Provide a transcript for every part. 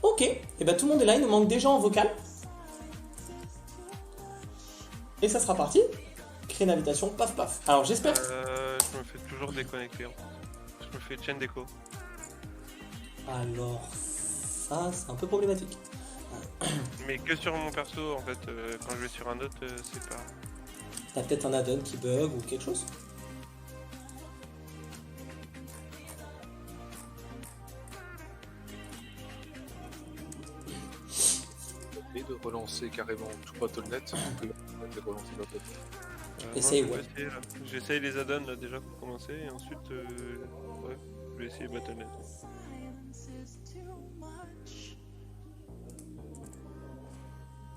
Ok, et bah tout le monde est là, il nous manque des gens en vocal. Et ça sera parti. Créer une invitation, paf paf. Alors j'espère. Je me fais toujours déconnecter. Je me fais chaîne d'écho. Alors ça c'est un peu problématique. Mais que sur mon perso en fait, quand je vais sur un autre, c'est pas... T'as peut-être un add-on qui bug ou quelque chose. Et de relancer carrément tout Battle.net, de relancer Battle.net. Essaye, non, ouais. J'essaye les add-ons là déjà pour commencer et ensuite ouais, je vais essayer Battle.net.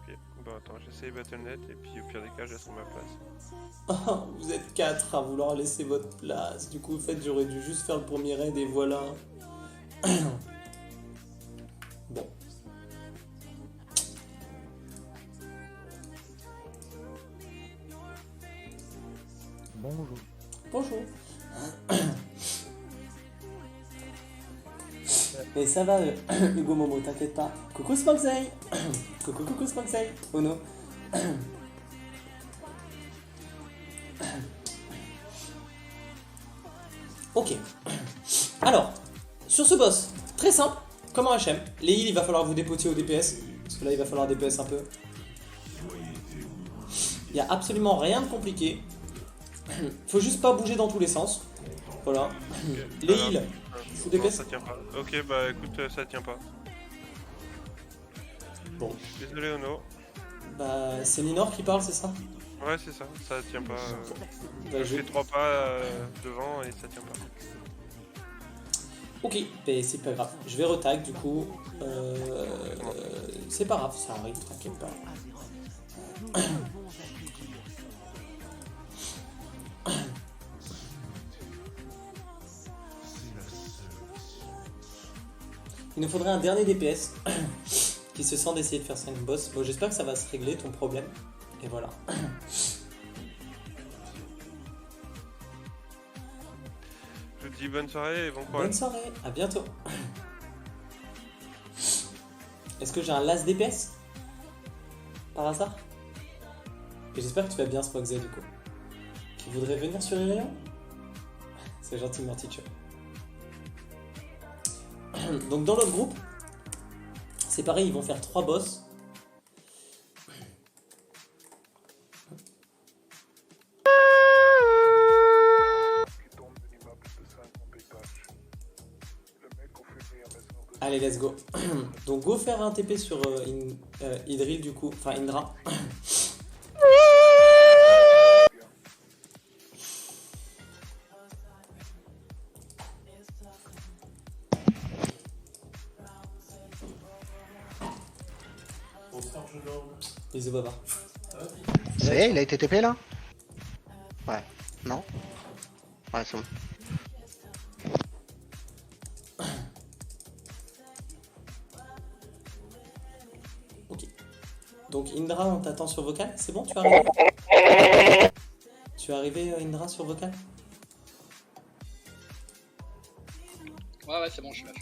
Ok, bon attends, j'essaye Battle.net et puis au pire des cas, je laisse ma place. Oh, vous êtes 4 à vouloir laisser votre place. Du coup, en fait, j'aurais dû juste faire le premier raid et voilà. Bon. Bonjour. Bonjour. Mais ça va, Hugo Momo, t'inquiète pas. Coucou Smokzay. Coucou Smokzay. Oh non. Ok. Alors, sur ce boss, très simple, comme un HM. Les heals, il va falloir vous dépoter au DPS. Parce que là, il va falloir DPS un peu. Il n'y a absolument rien de compliqué. Faut juste pas bouger dans tous les sens. Voilà. Les heals, sous Non, DPS. ça tient pas. Ok, bah écoute, ça tient pas. Bon. Désolé Ono. Bah, c'est Ninor qui parle, c'est ça? Ouais, c'est ça, ça tient pas. Bah, Je fais 3 pas devant et ça tient pas. Ok, mais c'est pas grave. Je vais retag du coup. C'est pas grave, ça arrive, t'inquiète pas. Il nous faudrait un dernier DPS qui se sent d'essayer de faire ça une boss. Bon, j'espère que ça va se régler ton problème. Et voilà. Je te dis bonne soirée et bon courage. Bonne soirée, à bientôt. Est-ce que j'ai un last DPS par hasard? Et j'espère que tu vas bien Smokzay du coup. Qui voudrait venir sur Irion? C'est gentil Morticho. Donc dans l'autre groupe, c'est pareil, ils vont faire 3 boss. Allez, let's go. Donc go faire un TP sur Idril du coup, enfin Indra. Bisous Baba. Ça y est, il a été TP là? Ouais. Non? Ouais, c'est bon. Ok. Donc Indra, on t'attend sur vocal, c'est bon, tu es arrivé? Tu es arrivé Indra sur vocal? Ouais, c'est bon, je suis là.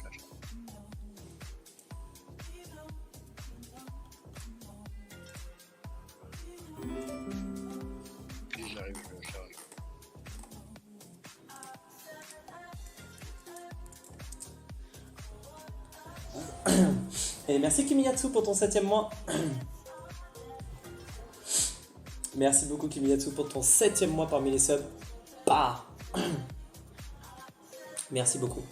J'arrive. Et merci Kimiyatsu pour ton 7ème mois. Merci beaucoup Kimiyatsu pour ton 7ème mois parmi les subs. Bah. Merci beaucoup.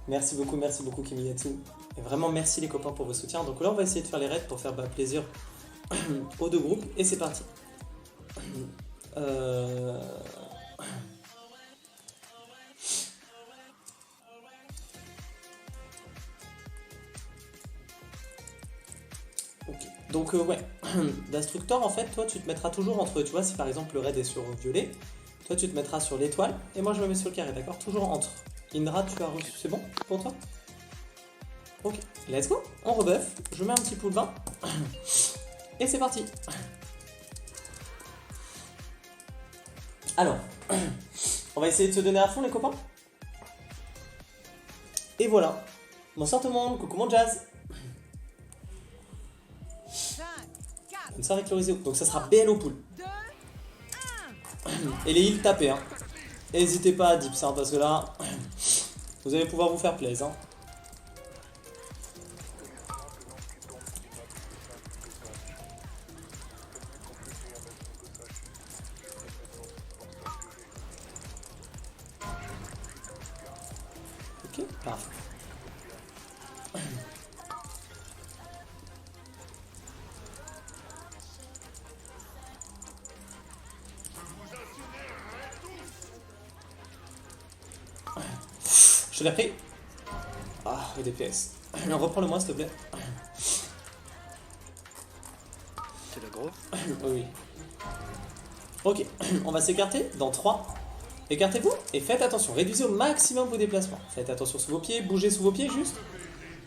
Merci beaucoup Kimiyatsu. Et vraiment merci les copains pour vos soutiens. Donc là on va essayer de faire les raids pour faire plaisir aux deux groupes. Et c'est parti. Ok. Donc ouais. D'instructeur en fait, toi tu te mettras toujours entre, tu vois, si par exemple le raid est sur violet, toi tu te mettras sur l'étoile et moi je me mets sur le carré, d'accord? Toujours entre. Indra, tu as reçu, c'est bon pour toi? Ok, let's go, on rebuff, je mets un petit pool 20 et c'est parti. Alors, on va essayer de se donner à fond les copains. Et voilà. Bonsoir tout le monde, coucou mon jazz. Une soirée avec le réseau. Donc ça sera BL au pool. Et les heals tapés. Hein. N'hésitez pas à dips hein, parce que là, vous allez pouvoir vous faire plaisir. Hein. Ok, parfait. Je l'ai pris. Ah, le DPS. Reprends-le-moi, s'il te plaît. C'est le gros. Oui. Ok, on va s'écarter dans 3. Écartez-vous et faites attention. Réduisez au maximum vos déplacements. Faites attention sous vos pieds. Bougez sous vos pieds juste.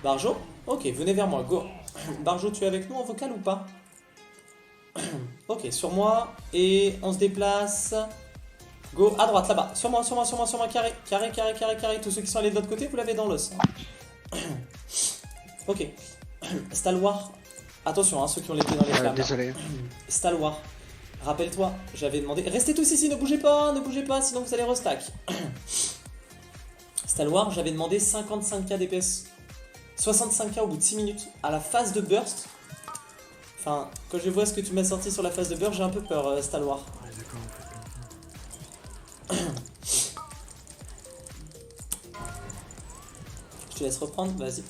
Barjo. Ok, venez vers moi. Go. Barjo, tu es avec nous en vocal ou pas? Ok, sur moi. Et on se déplace. Go, à droite, là-bas. Sur moi, carré. Carré. Tous ceux qui sont allés de l'autre côté, vous l'avez dans l'os. Ok. Stalwar. Attention, hein, ceux qui ont les pieds dans les flammes. Désolé. Stalwar. Rappelle-toi, j'avais demandé... Restez tous ici, ne bougez pas, sinon vous allez restack. Stalwar, j'avais demandé 55k DPS. 65k au bout de 6 minutes. À la phase de burst. Enfin, quand je vois ce que tu m'as sorti sur la phase de burst, j'ai un peu peur, Stalwar. Je te laisse reprendre, vas-y.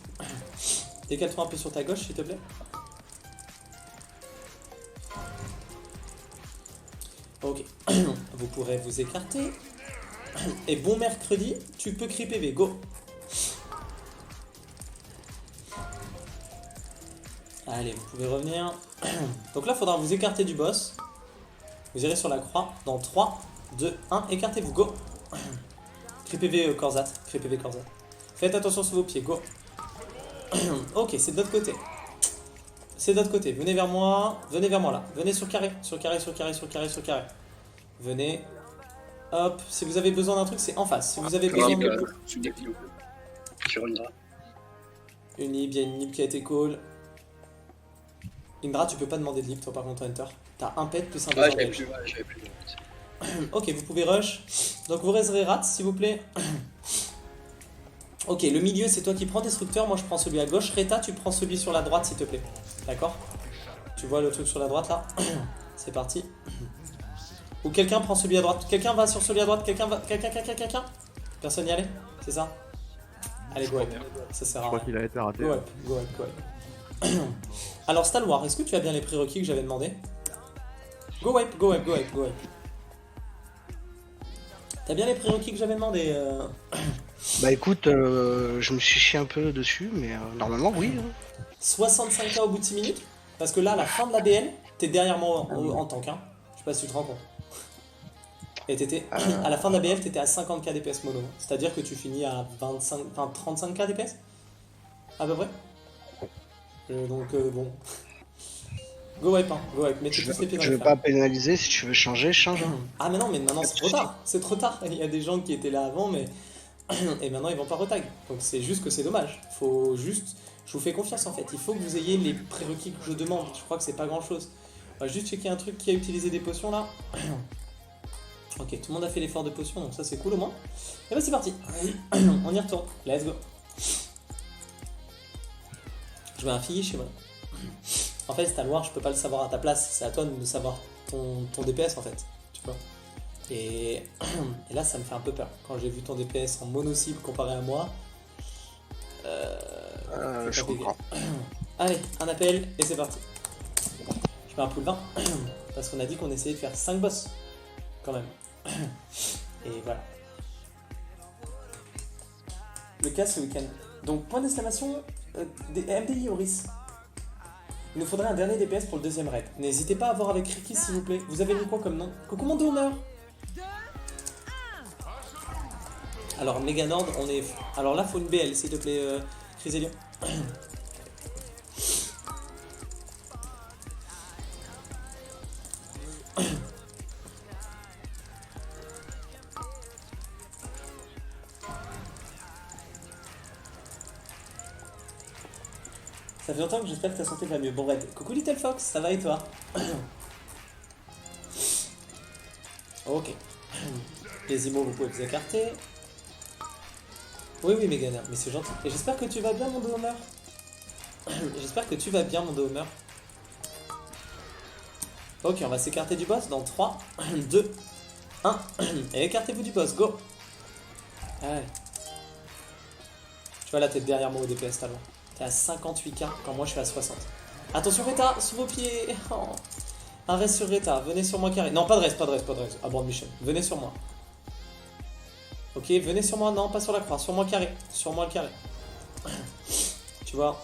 Décale-toi un peu sur ta gauche, s'il te plaît. Ok, vous pourrez vous écarter. Et bon mercredi, tu peux creep PV, go. Allez, vous pouvez revenir. Donc là, il faudra vous écarter du boss. Vous irez sur la croix dans 3, 2, 1, écartez-vous, go. Creep PV Corzat, creep PV Corzat. Faites attention sur vos pieds, go. Ok, c'est de l'autre côté. C'est de l'autre côté, venez vers moi là. Venez sur carré. Venez. Hop, si vous avez besoin d'un truc, c'est en face. Si vous avez besoin de... Sur Indra. Une lib, il y a une lib qui a été call. Indra, tu peux pas demander de lib, toi par contre, Hunter. T'as un pet plus un besoin Ouais, de j'avais plus. Ok, vous pouvez rush. Donc vous réservez rat, s'il vous plaît. Ok, le milieu, c'est toi qui prends destructeur. Moi, je prends celui à gauche. Reta, tu prends celui sur la droite, s'il te plaît. D'accord? Tu vois le truc sur la droite, là? C'est parti. Ou quelqu'un prend celui à droite. Quelqu'un va sur celui à droite. Quelqu'un. Personne n'y allait? C'est ça? Allez, go up. Ça sert à Je crois rien. qu'il a été raté. Go up. Alors, Stalwar, est-ce que tu as bien les prérequis que j'avais demandé? Go up. T'as bien les prérequis que j'avais demandé Bah écoute, je me suis chié un peu dessus, mais normalement oui. 65k au bout de 6 minutes. Parce que là, à la fin de la BL, t'es derrière moi en tank. Hein. Je sais pas si tu te rends compte. Et t'étais, à la fin de la BL, t'étais à 50k DPS mono. C'est-à-dire que tu finis à 35k DPS à peu près. Donc bon. Go wipe, hein. Go wipe. Mettez tous les pieds dans Je les veux flammes. pas pénaliser, si tu veux changer, change. Ah mais non, c'est trop tard. C'est trop tard. Il y a des gens qui étaient là avant, mais... Et maintenant ils vont pas retag. Donc c'est juste que c'est dommage. Faut juste... Je vous fais confiance en fait. Il faut que vous ayez les prérequis que je demande. Je crois que c'est pas grand chose. On va juste checker un truc qui a utilisé des potions là. Ok, tout le monde a fait l'effort de potion, donc ça c'est cool au moins. Et bah c'est parti. On y retourne. Let's go. Je mets un fille chez moi. En fait, Stalwar, je peux pas le savoir à ta place. C'est à toi de savoir ton DPS en fait. Tu vois. Et là, ça me fait un peu peur. Quand j'ai vu ton DPS en mono-cible comparé à moi. Je comprends. Allez, un appel et c'est parti. Je mets un pool 20. Parce qu'on a dit qu'on essayait de faire 5 boss. Quand même. Et voilà. Le cas ce week-end. Donc, point d'exclamation MDI Oris. Il nous faudrait un dernier DPS pour le deuxième raid. N'hésitez pas à voir avec Ricky s'il vous plaît. Vous avez mis quoi comme nom? Commando honneur. Alors Meganord, on est... Alors là, faut une BL s'il te plaît, Chryselion. Ça fait longtemps que j'espère que ta santé va mieux. Bon, Red. Coucou Little Fox, ça va et toi? Ok. Les imos, vous pouvez vous écarter. Oui, oui, Meganer, mais c'est gentil. Et j'espère que tu vas bien, mon Homer. J'espère que tu vas bien, mon Homer. Ok, on va s'écarter du boss dans 3, 2, 1. Et écartez-vous du boss, go. Allez. Tu vois là, t'es derrière moi au DPS, talent. T'es à 58k quand moi je suis à 60. Attention, Reta, sous vos pieds. Oh. Un reste sur Reta, venez sur moi carré. Non, pas de reste, pas de reste, pas de reste. Ah bon, Michel, venez sur moi. Ok, venez sur moi, non, pas sur la croix, sur moi carré. Sur moi le carré. Tu vois,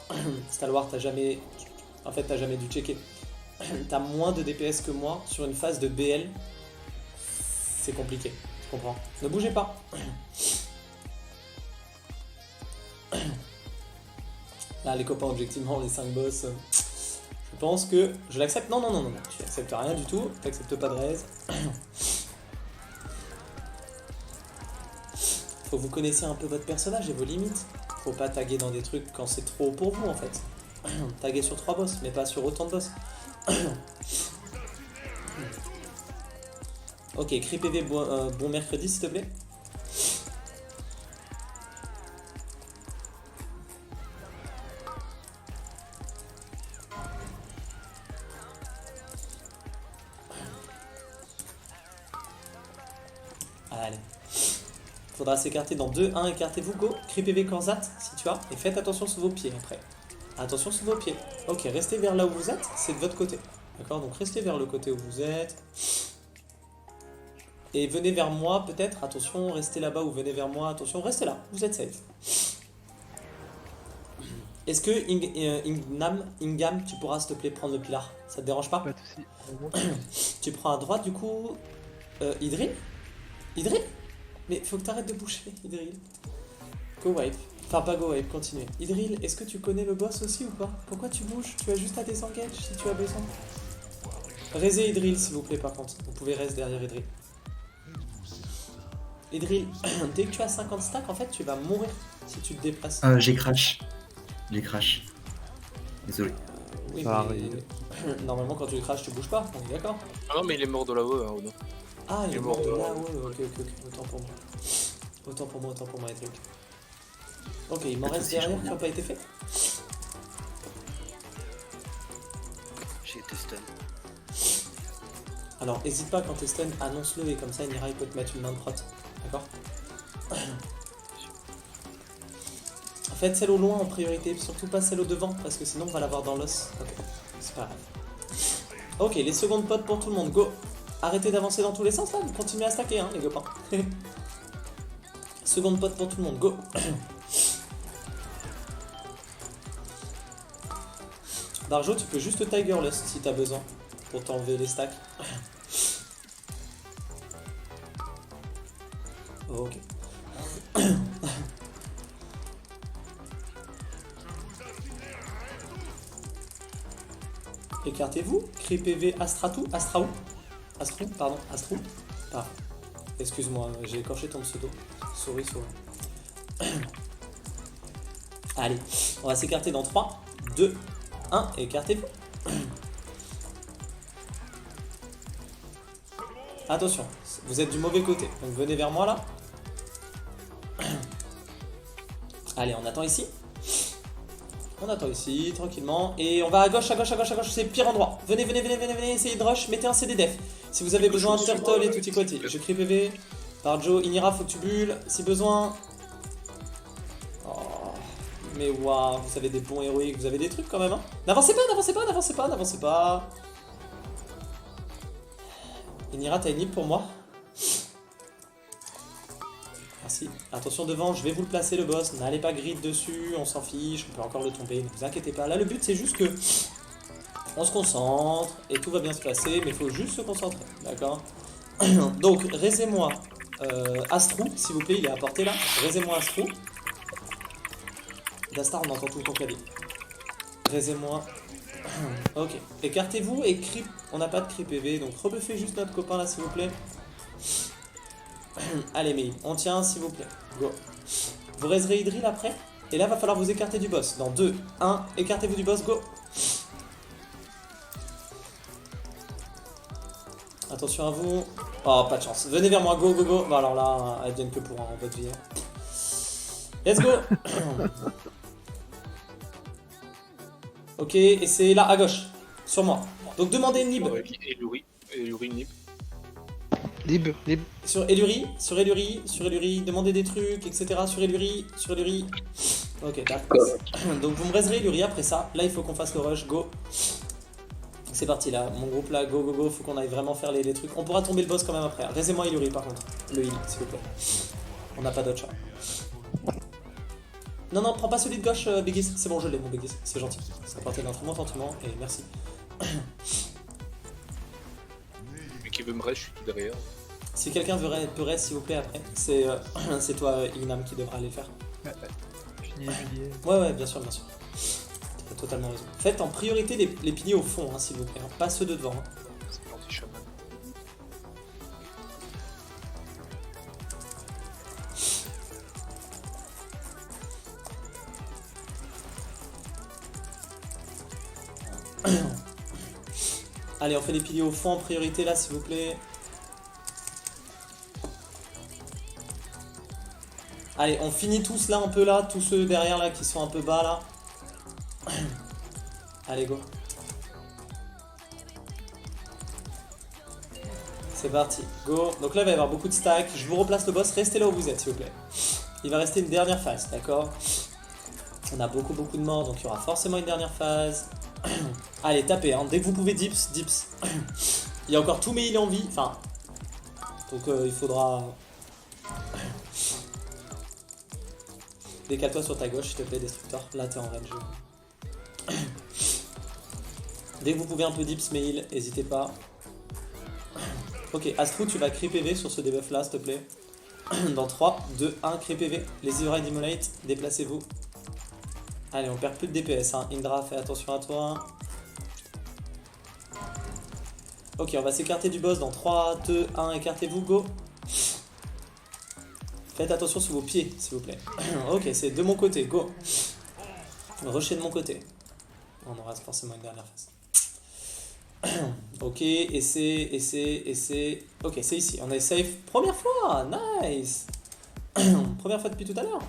Stalwart, t'as jamais... En fait, t'as jamais dû checker. T'as moins de DPS que moi sur une phase de BL. C'est compliqué, tu comprends. Ne bougez pas. Là, les copains, objectivement, les 5 boss, je pense que je l'accepte. Non, non, non, non, non, tu n'acceptes rien du tout. Tu n'acceptes pas de raise. Faut que vous connaissiez un peu votre personnage et vos limites. Faut pas taguer dans des trucs quand c'est trop pour vous, en fait. Taguer sur 3 boss, mais pas sur autant de boss. Ok, cri PV, bon mercredi, s'il te plaît. Allez. Faudra s'écarter dans 2, 1, écartez-vous, go. Cri PV Korzat, si tu as. Et faites attention sur vos pieds après. Attention sur vos pieds. Ok, restez vers là où vous êtes, c'est de votre côté. D'accord, donc restez vers le côté où vous êtes. Et venez vers moi peut-être, attention, restez là-bas ou venez vers moi, attention, restez là, vous êtes safe. Est-ce que Ingam, tu pourras s'il te plaît prendre le pilar? Ça te dérange pas? Pas de soucis. Tu prends à droite du coup... Idril? Idril? Mais faut que t'arrêtes de boucher, Idril. Go wipe. Enfin pas go wipe, continue. Idril, est-ce que tu connais le boss aussi ou pas? Pourquoi tu bouges? Tu as juste à désengage si tu as besoin. Raisez Idril s'il vous plaît par contre. Vous pouvez rester derrière Idril. Idril, dès que tu as 50 stacks, en fait, tu vas mourir si tu te déplaces. J'ai crash. J'ai crash. Désolé. Oui, Ça mais... arrive. Normalement, quand tu crash, tu bouges pas. On est d'accord? Ah non, mais il est mort de là-haut, hein, Ono. Ah, il est mort de de là, ouais, ok. Autant pour moi. Autant pour moi, les trucs. Ok, il m'en reste derrière qui n'ont pas été faits. J'ai été stun. Alors, hésite pas quand t'es stun, annonce-le et comme ça, Nira il peut te mettre une main de prot. D'accord? Faites celle au loin en priorité, surtout pas celle au devant, parce que sinon on va l'avoir dans l'os. Ok, c'est pas grave. Ok, les secondes potes pour tout le monde, go! Arrêtez d'avancer dans tous les sens là, vous continuez à stacker, hein, les copains. Seconde pote pour tout le monde, go! Darjo, tu peux juste Tiger Lust si t'as besoin, pour t'enlever les stacks. Ok. Écartez-vous. Cri PV Astratou. Astraou. Astrou, pardon. Astrou. Ah. Excuse-moi, j'ai écorché ton pseudo. Sorry. Allez, on va s'écarter dans 3, 2, 1. Écartez-vous. Attention, vous êtes du mauvais côté. Donc venez vers moi là. Allez, on attend ici. On attend ici, tranquillement. Et on va à gauche, c'est le pire endroit. Venez, essayez de rush, mettez un CD def. Si vous avez besoin de turtle et tutti quanti. Je crie PV. Par Joe, Inira, faut que tu bulles, si besoin. Oh, mais waouh, vous avez des bons héroïques, vous avez des trucs quand même, hein. N'avancez pas. Inira, t'as une hip pour moi? Merci. Attention devant, je vais vous le placer le boss. N'allez pas grid dessus, on s'en fiche, on peut encore le tomber, ne vous inquiétez pas. Là le but c'est juste que on se concentre et tout va bien se passer, mais il faut juste se concentrer, d'accord? Donc raisez-moi Astrou, s'il vous plaît, il est à portée là. Raisez-moi Astrou. Dastar, on entend tout ton clavier. Raisez-moi. Ok, écartez-vous et creep. On n'a pas de creep PV, donc rebuffez juste notre copain là s'il vous plaît. Allez, mais on tient s'il vous plaît. Go. Vous raiserez Idril après? Et là, va falloir vous écarter du boss. Dans 2, 1, écartez-vous du boss, go. Attention à vous. Oh, pas de chance. Venez vers moi, go, go, go. Bon, alors là, advienne que pour votre vie. Let's go. Ok, et c'est là, à gauche. Sur moi. Donc demandez une lib. Eluri, Nib. Lib. Sur Eluri, demandez des trucs, etc. Sur Eluri. Ok, d'accord. Donc vous me raiserez Eluri après ça. Là, il faut qu'on fasse le rush, go. C'est parti là, mon groupe là, go go go, faut qu'on aille vraiment faire les trucs. On pourra tomber le boss quand même après. Raisez-moi Eluri par contre, le heal s'il vous plaît. On n'a pas d'autre choix. Non, prends pas celui de gauche, Béguis. C'est bon, je l'ai mon Béguis, c'est gentil. Ça apportait l'entraînement gentiment et merci. Mais qui veut me reste, je suis tout derrière. Si quelqu'un peut reste s'il vous plaît après, c'est toi Inam qui devra aller le faire. Ouais, bien sûr. T'as totalement raison. Faites en priorité les piliers au fond, hein, s'il vous plaît, hein, pas ceux de devant. Hein. C'est l'anti-chaman. Allez, on fait les piliers au fond en priorité là, s'il vous plaît. Allez, on finit tous là, un peu là, tous ceux derrière là qui sont un peu bas là. Allez, go. C'est parti, go. Donc là, il va y avoir beaucoup de stacks. Je vous replace le boss, restez là où vous êtes, s'il vous plaît. Il va rester une dernière phase, d'accord? On a beaucoup de morts, donc il y aura forcément une dernière phase. Allez, tapez, hein. Dès que vous pouvez, dips. Il y a encore tous mes heals en vie, enfin... Donc il faudra... Décale-toi sur ta gauche, s'il te plaît, Destructor. Là, t'es en range. Dès que vous pouvez un peu dips mes heals, n'hésitez pas. Ok, Astro, tu vas cri PV sur ce debuff là, s'il te plaît. Dans 3, 2, 1, cri PV. Les Ivrailles d'Immolate, déplacez-vous. Allez, on perd plus de DPS, hein. Indra, fais attention à toi. Ok, on va s'écarter du boss dans 3, 2, 1, écartez-vous, go. Faites attention sur vos pieds, s'il vous plaît. Ok, c'est de mon côté, go. Rusher de mon côté. On aura forcément une dernière phase. Ok, essai. Ok, c'est ici, on est safe. Première fois, nice. Première fois depuis tout à l'heure.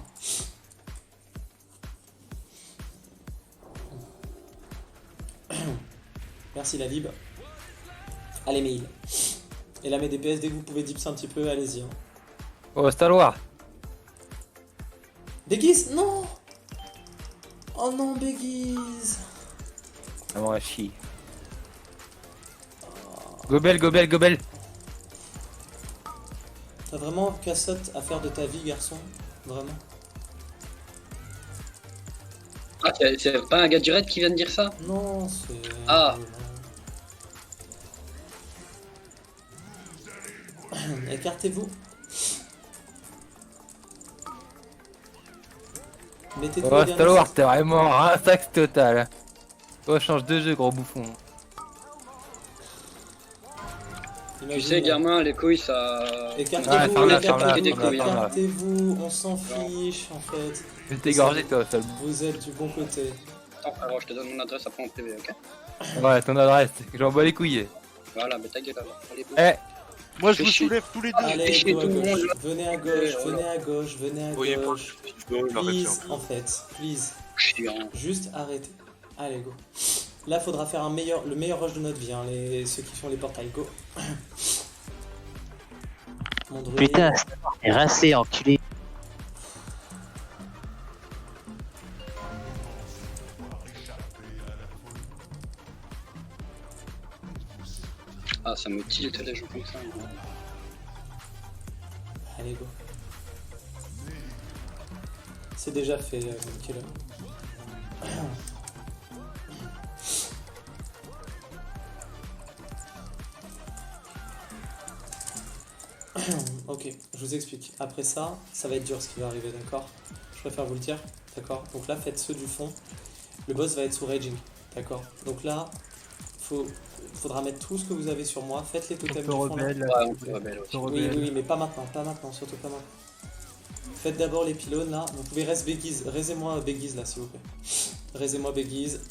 Merci la lib. Allez, mes heals. Et là, mes DPS, dès que vous pouvez dips un petit peu, allez-y. Hein. Oh, Star Wars. Béguise, non. Oh non, Béguise. Ah bon, chier. Gobel. T'as vraiment cassotte à faire de ta vie, garçon? Vraiment? Ah, c'est pas un gars du raid qui vient de dire ça? Non, c'est... Ah. Écartez-vous. Mettez tout Oh, Star Wars, t'es vraiment un sax total. Oh, change de jeu, gros bouffon. Tu sais, gamin, les couilles, ça... Écartez-vous, ferme-la. écartez-vous, on s'en fiche en fait. Je vais t'égorger, toi, seul. Vous êtes du bon côté. Attends, frérot, je te donne mon adresse après en privé, ok? Ouais, ton adresse, j'en bats les couilles. Voilà, mais ta gueule alors. Allez, Eh, Moi je vous soulève tous les deux. Allez, chez go à tout le gauche. monde. Venez à gauche, venez à Voyez pas, gauche. je veux l'arrêter. Please, en fait, please. chiant. Juste arrêtez. Allez, go. Là, faudra faire le meilleur rush de notre vie, hein, ceux qui font les portails, go. Mon druide. Putain, t'es rincé, enculé. Ah, ça me tilte les jeux comme ça. Allez, go. C'est déjà fait, Killer. Ok, je vous explique. Après ça, ça va être dur ce qui va arriver, d'accord? Je préfère vous le dire, d'accord? Donc là, faites ceux du fond. Le boss va être sous raging, d'accord? Donc là, faudra mettre tout ce que vous avez sur moi. Faites les totems du fond là. Ouais, on peut rebelle aussi. Oui, mais pas maintenant, surtout pas maintenant. Faites d'abord les pylônes là. Vous pouvez raisez-moi Béguise là s'il vous plaît. Raisez-moi Béguise.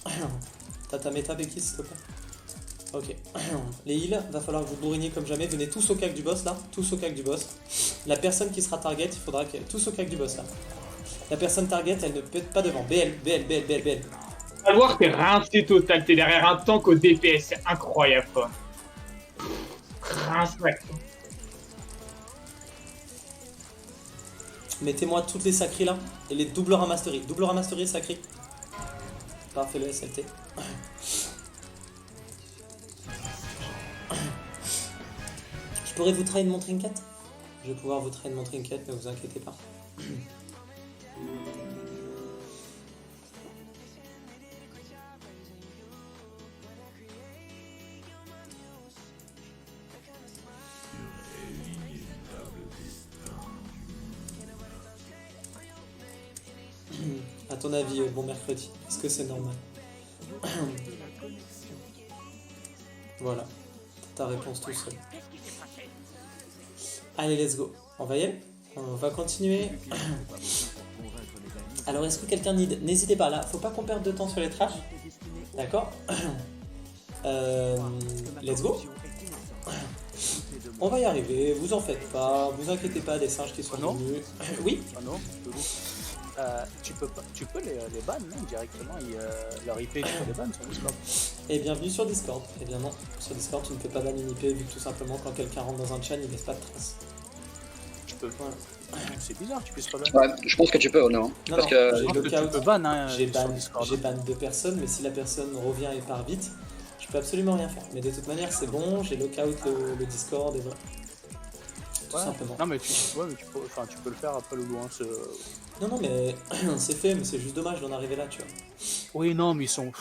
T'as ta méta Béguise s'il te plaît. Ok. Les heals, va falloir que vous bourriniez comme jamais. Venez tous au cac du boss là. Tous au cac du boss. La personne qui sera target, il faudra qu'elle. Tous au cac du boss là. La personne target, elle ne pète pas devant. BL. Savoir t'es rincé total, t'es derrière un tank au DPS, c'est incroyable quoi. Rincé. Mettez-moi toutes les sacrées là. Et les double ramasteries. Double ramasterie sacré. Parfait le SLT. Je pourrais vous train mon trinket? Je vais pouvoir vous train mon trinket, ne vous inquiétez pas. À ton avis, bon mercredi, est-ce que c'est normal? Voilà, ta réponse tout seul. Allez, let's go. On va y aller. On va continuer. Alors, est-ce que quelqu'un need? N'hésitez pas, là, faut pas qu'on perde de temps sur les trash. D'accord. Let's go. On va y arriver, vous en faites pas, vous inquiétez pas des singes qui sont venus. Oui. Ah non, tu peux les ban non, directement, leur IP tu peux les ban sur Discord. Et bienvenue sur Discord. Eh bien non, sur Discord tu ne peux pas ban une IP vu que tout simplement quand quelqu'un rentre dans un chat il laisse pas de traces. Tu peux pas. C'est bizarre, tu puisses pas ban. Ouais, je pense que tu peux, non. Non, Parce que j'ai lockout, tu peux ban, hein, j'ai sur ban Discord. 2 personnes, mais si la personne revient et part vite, je peux absolument rien faire. Mais de toute manière c'est bon, j'ai lockout le Discord et voilà. Tout simplement. Non mais tu peux le faire après le loin. Non mais c'est fait, mais c'est juste dommage d'en arriver là, tu vois. Oui non mais ils sont.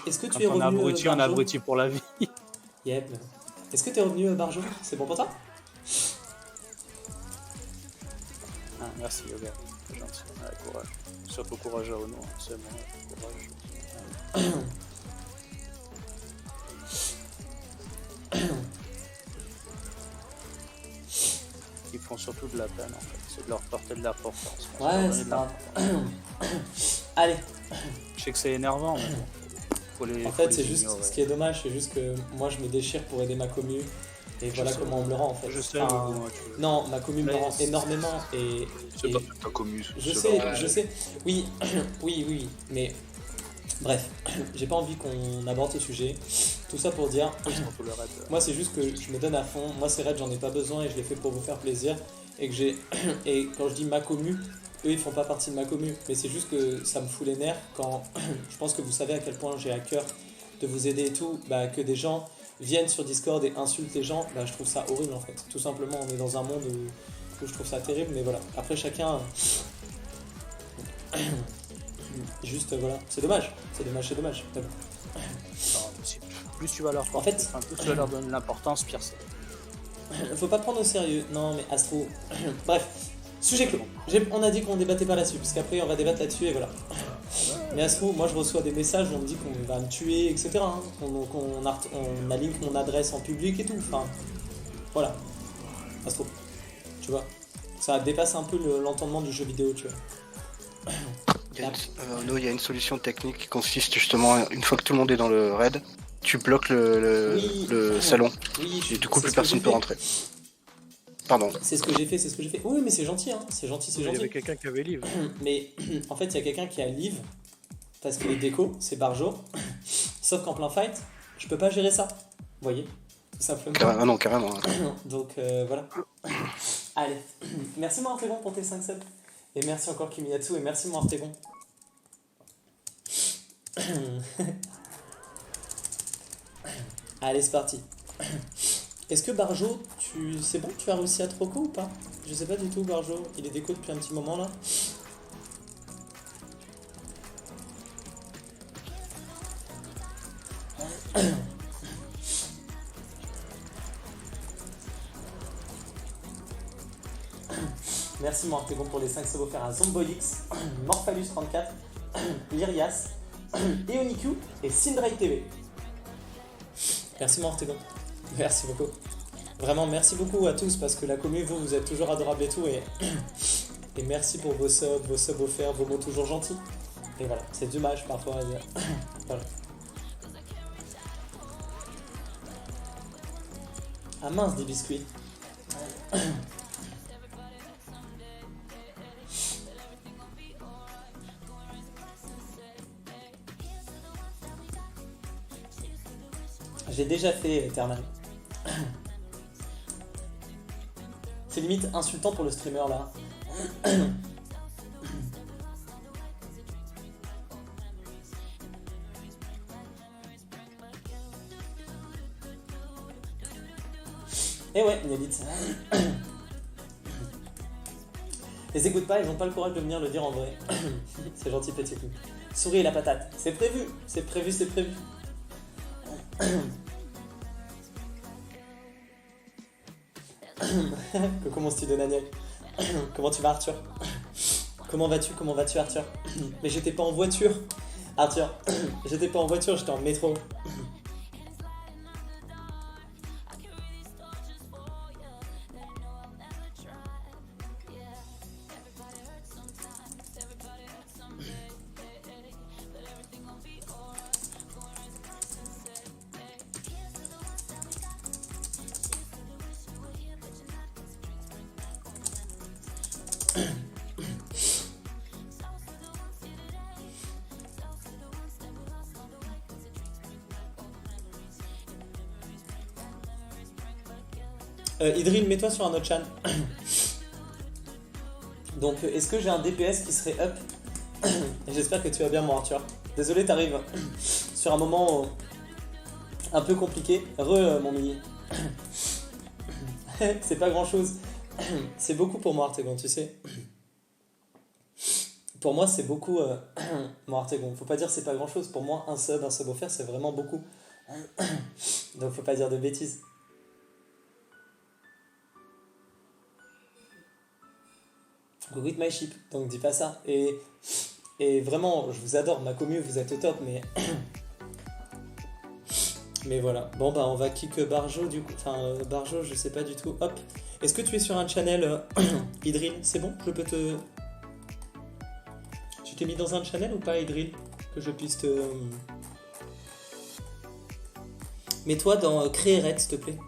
Est-ce que tu Quand es revenu on a abruti pour la vie. Yep. Est-ce que tu es revenu Barjo? C'est bon pour toi? Ah, merci Yoga, c'est gentil. Ouais, courage. Surtout courage à Ono, c'est bon, courage. Ils font surtout de la peine en fait, c'est de leur porter de l'importance. Ouais, c'est pas grave. Allez. Je sais que c'est énervant, mais bon. En fait, c'est juste, ce qui est dommage, c'est juste que moi je me déchire pour aider ma commu. Et voilà comment on me le rend en fait. Je sais, non, ma commu me le rend énormément et. C'est pas ta commu. Je sais. Oui, oui, mais. Bref, j'ai pas envie qu'on aborde ce sujet. Tout ça pour dire. Moi, c'est juste que je me donne à fond. Moi, ces raids, j'en ai pas besoin et je les fais pour vous faire plaisir. Et que j'ai. Et quand je dis ma commu, eux ils font pas partie de ma commu. Mais c'est juste que ça me fout les nerfs quand. Je pense que vous savez à quel point j'ai à cœur de vous aider et tout. Bah, que des gens viennent sur Discord et insultent les gens, bah, je trouve ça horrible en fait. Tout simplement, on est dans un monde où je trouve ça terrible, mais voilà. Après, chacun. Juste voilà, c'est dommage. Mais bon. Non, plus tu vas leur en fait, plus tu vas leur donner l'importance, pire c'est. Faut pas prendre au sérieux. Non mais Astro. Bref, sujet clos. On a dit qu'on débattait pas là-dessus, parce qu'après on va débattre là-dessus et voilà. Mais Astro, moi je reçois des messages où on me dit qu'on va me tuer, etc. Hein. On a link mon adresse en public et tout. Enfin, voilà. Astro, tu vois. Ça dépasse un peu l'entendement du jeu vidéo, tu vois. Il y a une solution technique qui consiste justement, une fois que tout le monde est dans le raid, tu bloques le salon. Oui, et du coup plus personne ne peut rentrer. Pardon. C'est ce que j'ai fait. Oui, mais c'est gentil, hein. C'est gentil. Il y avait quelqu'un qui avait livre. Mais en fait, il y a quelqu'un qui a live parce qu'il est déco, c'est Barjo. Sauf qu'en plein fight, je peux pas gérer ça. Vous voyez, tout simplement. Ah non, carrément. Donc voilà. Allez, merci mon Artegon pour tes 5 subs. Et merci encore Kimiyatsu et merci mon Artegon. Allez, c'est parti. Est-ce que Barjo, c'est bon, tu as réussi à troco ou pas? Je sais pas du tout, Barjo. Il est déco depuis un petit moment là. Merci mon Artegon pour les 5 subs offerts à Zombolix, Morphalus34, Lyrias, Eoniq et Syndray TV. Merci mon Artegon. Merci beaucoup. Vraiment, merci beaucoup à tous parce que la commu, vous êtes toujours adorables et tout. Et merci pour vos subs offerts, vos mots toujours gentils. Et voilà, c'est dommage parfois à dire. Voilà. Ah mince, des biscuits. J'ai déjà fait Eternal. C'est limite insultant pour le streamer là. Et ouais, Nélite. Les écoute pas, ils ont pas le courage de venir le dire en vrai. C'est gentil, petit coup. Souris et la patate. C'est prévu, c'est prévu, c'est prévu. Coucou mon style de Daniel. Comment tu vas, Arthur? Comment vas-tu, Arthur? Mais j'étais pas en voiture, Arthur. J'étais pas en voiture, j'étais en métro. Idril, mets-toi sur un autre channel. Donc, est-ce que j'ai un DPS qui serait up? J'espère que tu vas bien, mon Arthur. Désolé, t'arrives sur un moment un peu compliqué. Mon mini. C'est pas grand-chose. C'est beaucoup pour moi, Artegon, tu sais. Pour moi, c'est beaucoup, mon Artegon. Faut pas dire c'est pas grand-chose. Pour moi, un sub offert, c'est vraiment beaucoup. Donc, faut pas dire de bêtises. Go with my ship, donc dis pas ça. Et vraiment, je vous adore, ma commu, vous êtes au top, mais... mais voilà. Bon, bah, on va kick Barjo, du coup. Enfin, Barjo, je sais pas du tout. Hop. Est-ce que tu es sur un channel Idril? C'est bon? Je peux te... Tu t'es mis dans un channel ou pas, Idril? Que je puisse te... Mets-toi dans Créer Red, s'il te plaît.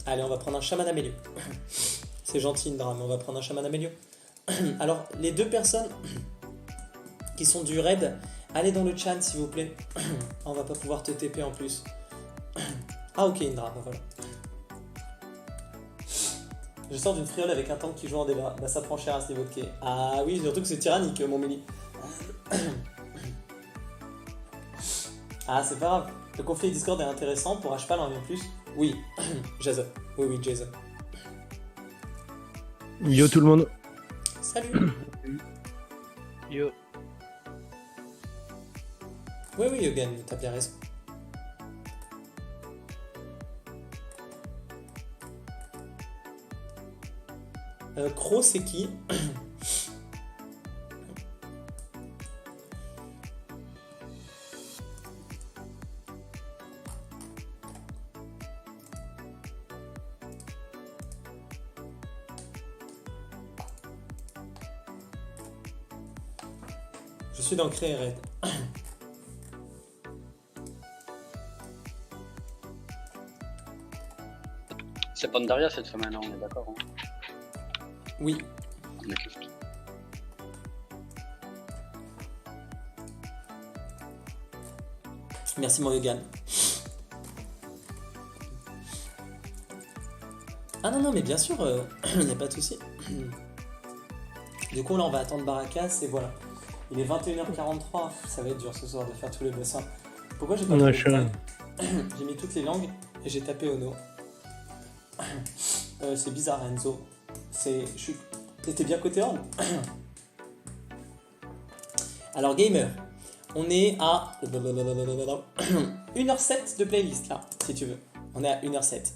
Allez, on va prendre un chaman Amélio. C'est gentil, Indra, mais on va prendre un chaman Amélio. Alors, les deux personnes qui sont du raid, allez dans le chat, s'il vous plaît. On va pas pouvoir te TP en plus. Ah, ok, Indra, bah voilà. Je sors d'une friole avec un tank qui joue en débat. Bah, ça prend cher à ce niveau de quai. Ah oui, surtout que c'est tyrannique, mon Méli. Ah, c'est pas grave. Le conflit Discord est intéressant. Pour H-Pal, en plus. Oui, Jason. Oui, Jason. Yo tout le monde. Salut. Yo. Oui, Yogan, t'as bien raison. Crow, c'est qui? Je suis dans Créer Red. C'est Pandaria cette semaine, on est d'accord. Hein. Oui. Okay. Merci mon Yogan. Ah non, mais bien sûr, il n'y a pas de souci. Du coup, là, on va attendre Baracas et voilà. Il est 21h43, ça va être dur ce soir de faire tous les bassins. Pourquoi j'ai pas trouvé le time? J'ai mis toutes les langues et j'ai tapé Ono. C'est bizarre, Enzo. T'étais bien côté Horn. Alors, gamer, on est à 1h07 de playlist là, si tu veux. On est à 1h07.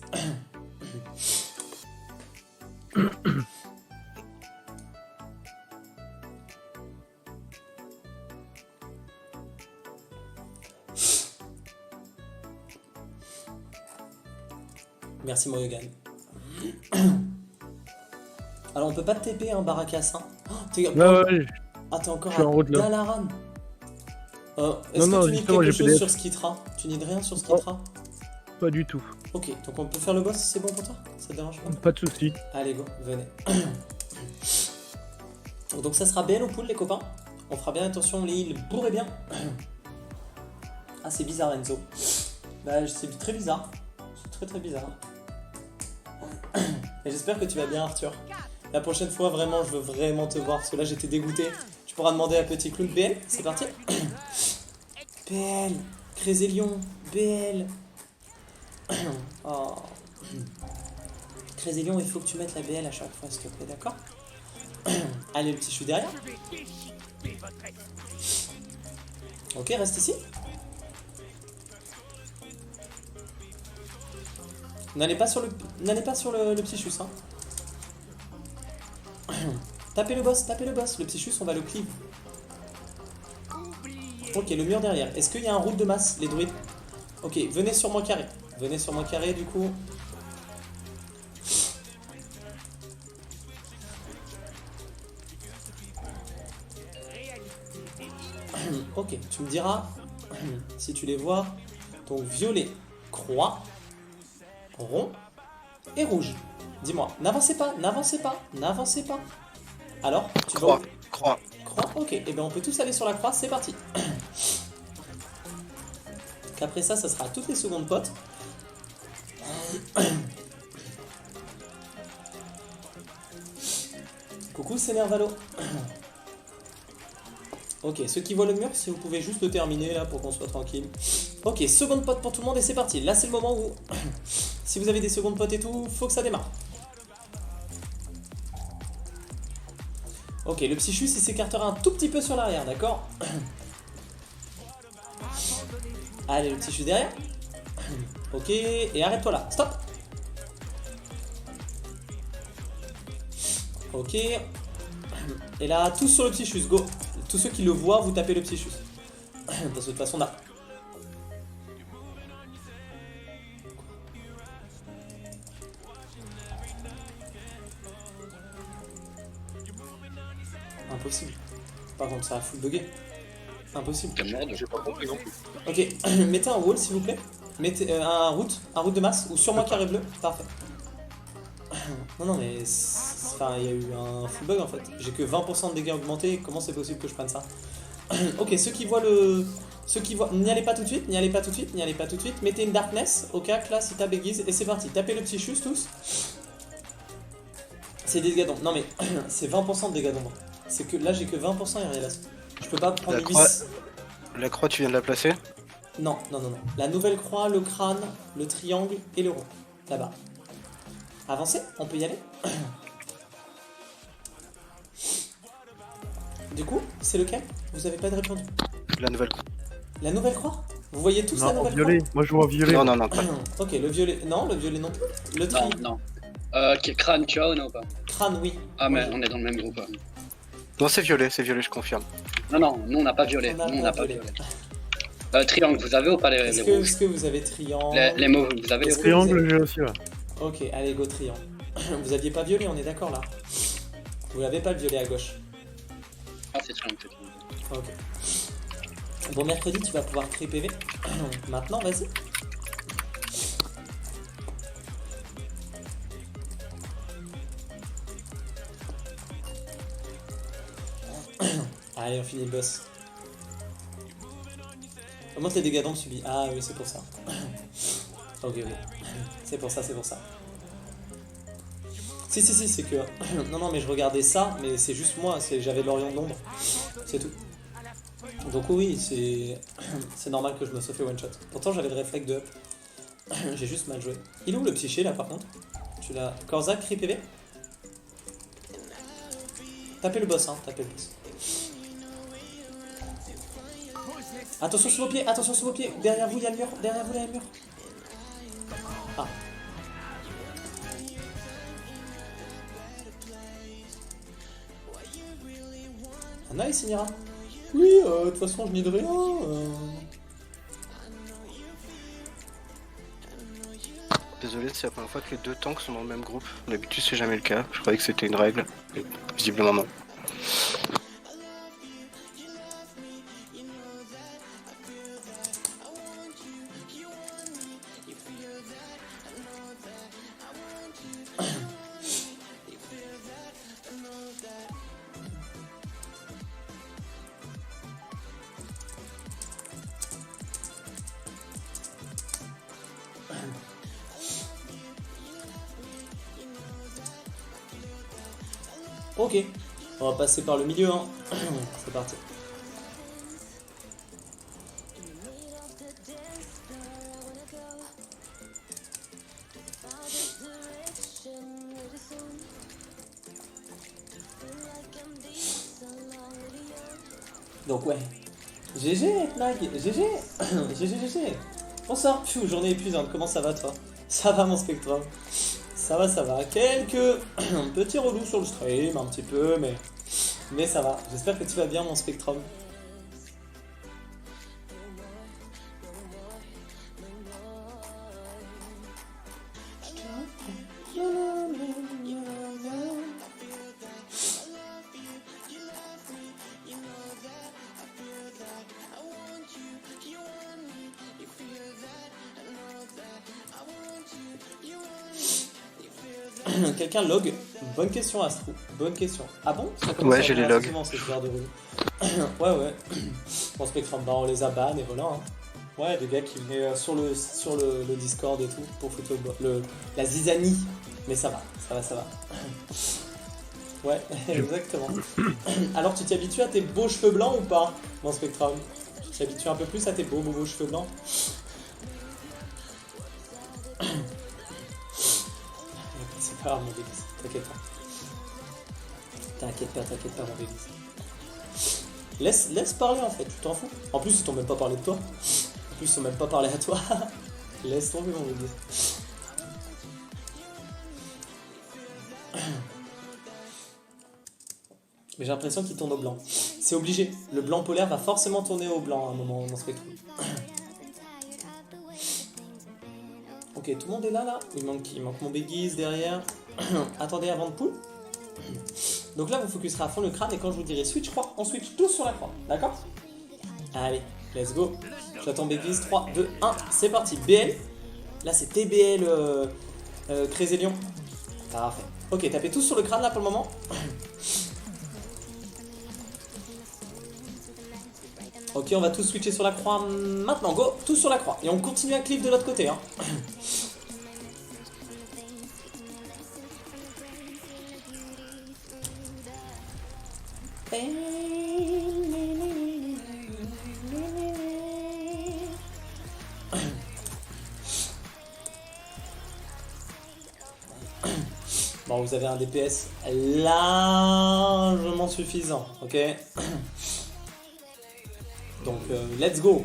Merci Moyogan. Alors on peut pas te TP hein, Barakas hein. Oh, t'es... Ouais. Ah t'es encore Je suis en route, là. Dalaran. Est-ce que tu nides justement, quelque j'ai chose PDF. sur Skitra? Tu nides rien sur Skitra? Pas du tout. Ok, donc on peut faire le boss, c'est bon pour toi? Ça te dérange pas? Pas de soucis. Allez go, venez. Donc ça sera BL au pool les copains. On fera bien attention, les heals bourrez bien. Ah c'est bizarre Enzo. Bah c'est très bizarre. C'est très bizarre. Et j'espère que tu vas bien Arthur. La prochaine fois vraiment je veux vraiment te voir parce que là j'étais dégoûté. Tu pourras demander à Petit Clown BL, c'est parti. BL, Crésélion, BL. Oh. Crésélion, il faut que tu mettes la BL à chaque fois s'il te plaît, d'accord? Allez le petit chou derrière. Ok, reste ici. N'allez pas sur le petit chus hein. Tapez le boss, le petit chus on va le cleave. Ok, le mur derrière. Est-ce qu'il y a un route de masse, les druides? Ok, venez sur moi carré. Venez sur moi carré du coup. Ok, tu me diras si tu les vois. Donc violet, croix, rond et rouge. Dis-moi, n'avancez pas, n'avancez pas, n'avancez pas. Alors, tu Croix, vas... croix. Croix, ok, et bien on peut tous aller sur la croix, c'est parti. Après ça, ça sera toutes les secondes potes. Coucou, c'est Nervalo. Ok, ceux qui voient le mur, si vous pouvez juste le terminer là pour qu'on soit tranquille. Ok, seconde pote pour tout le monde et c'est parti. Là, c'est le moment où, si vous avez des secondes potes et tout, faut que ça démarre. Ok, le petit chus, il s'écartera un tout petit peu sur l'arrière, d'accord? Allez, le petit chus derrière. Ok, et arrête-toi là, stop. Ok. Et là, tous sur le petit chus, go. Tous ceux qui le voient, vous tapez le petit chus. Parce que de toute façon, là. Impossible. Par contre, ça a full bugué. Impossible. J'ai pas compris non plus. Ok, mettez un wall s'il vous plaît. Mettez un route de masse ou sur moi carré bleu. Parfait. Non, mais enfin, il y a eu un full bug en fait. J'ai que 20% de dégâts augmentés. Comment c'est possible que je prenne ça? Ok, ceux qui voient le. Ceux qui voient. N'y allez pas tout de suite, n'y allez pas tout de suite, n'y allez pas tout de suite. Mettez une darkness au cas que là, si t'as béguise. Et c'est parti. Tapez le petit chus tous. C'est des dégâts d'ombre. Non, mais c'est 20% de dégâts d'ombre. C'est que là, j'ai que 20% et rien là. Je peux pas prendre 8. La croix, tu viens de la placer? Non. La nouvelle croix, le crâne, le triangle et le rond. Là-bas. Avancez, on peut y aller. Du coup, c'est lequel? Vous avez pas de répondu. La nouvelle croix. La nouvelle croix? Vous voyez tous la Non, nouvelle violet. Moi, je vois violet. Non, pas. Ok, le violet. Non, le violet non plus. Le tri. Non. Crâne, tu as ou non pas? Crâne, oui. Ah, mais on est dans le même groupe. Non, c'est violet, je confirme. Non, nous on n'a pas violet. Nous on n'a pas violet. Triangle, vous avez ou pas les rouges? Est-ce que vous avez triangle? Les mauves, vous avez les rouges? Triangle, j'ai aussi là. Ok, allez, go triangle. Vous aviez pas violet, on est d'accord là? Vous l'avez pas le violet à gauche? Ah, c'est triangle, c'est triangle. Ok. Bon, mercredi, tu vas pouvoir créer PV. Maintenant, vas-y. Allez, on finit le boss. Comment tes dégâts d'ombre subis? Ah oui, c'est pour ça. Ok. C'est pour ça. Si, c'est que... Non, mais je regardais ça, mais c'est juste moi, j'avais l'Orient de l'ombre. C'est tout. Donc oui, c'est normal que je me sois fait one shot. Pourtant, j'avais le réflexe de up. J'ai juste mal joué. Il est où le psyché là par contre? Tu l'as... Korzak, cri PV? Tapez le boss, tapez le boss. Attention sur vos pieds, derrière vous il y a le mur, Ah. Ah nice Inira. Oui, de toute façon je n'y de rien. désolé, c'est la première fois que les deux tanks sont dans le même groupe. D'habitude, c'est jamais le cas. Je croyais que c'était une règle. Mais visiblement, non. Ok, on va passer par le milieu, hein. C'est parti. Donc ouais, GG Mag, GG GG. Bonsoir, pfiou, journée épuisante, comment ça va toi? Ça va mon Spectrum? Ça va. Quelques petits relous sur le stream, un petit peu, mais ça va. J'espère que tu vas bien, mon Spectrum. Quelqu'un log? Bonne question, Astro. Bonne question. Ah bon? Ouais, j'ai les logs. Ouais. Bon, Spectrum, bah, on les a ban et voilà. Hein. Ouais, des gars qui venaient sur le Discord et tout pour foutre la zizanie. Mais ça va. Ouais, exactement. Alors, tu t'habitues à tes beaux cheveux blancs ou pas, mon Spectrum? Tu t'habitues un peu plus à tes beaux cheveux blancs? C'est pas grave, mon Bélise, t'inquiète pas, mon Bélise. Laisse parler en fait, tu t'en fous. En plus, ils t'ont même pas parlé de toi. En plus, ils t'ont même pas parlé à toi. Laisse tomber, mon Bélise. Mais j'ai l'impression qu'il tourne au blanc. C'est obligé. Le blanc polaire va forcément tourner au blanc à un moment dans ce spectre. Ok, tout le monde est là. Il manque mon Béguise derrière. Attendez avant de pull. Donc là, vous focuserez à fond le crâne et quand je vous dirai switch, on switch tous sur la croix. D'accord? Allez, let's go. J'attends Béguise. 3, 2, 1. C'est parti. BL. Là, c'est TBL Crésélion. Parfait. Ok, tapez tous sur le crâne là pour le moment. Ok, on va tous switcher sur la croix maintenant. Go, tous sur la croix. Et on continue à clip de l'autre côté. Hein. Bon, vous avez un DPS largement suffisant, ok? Donc, let's go!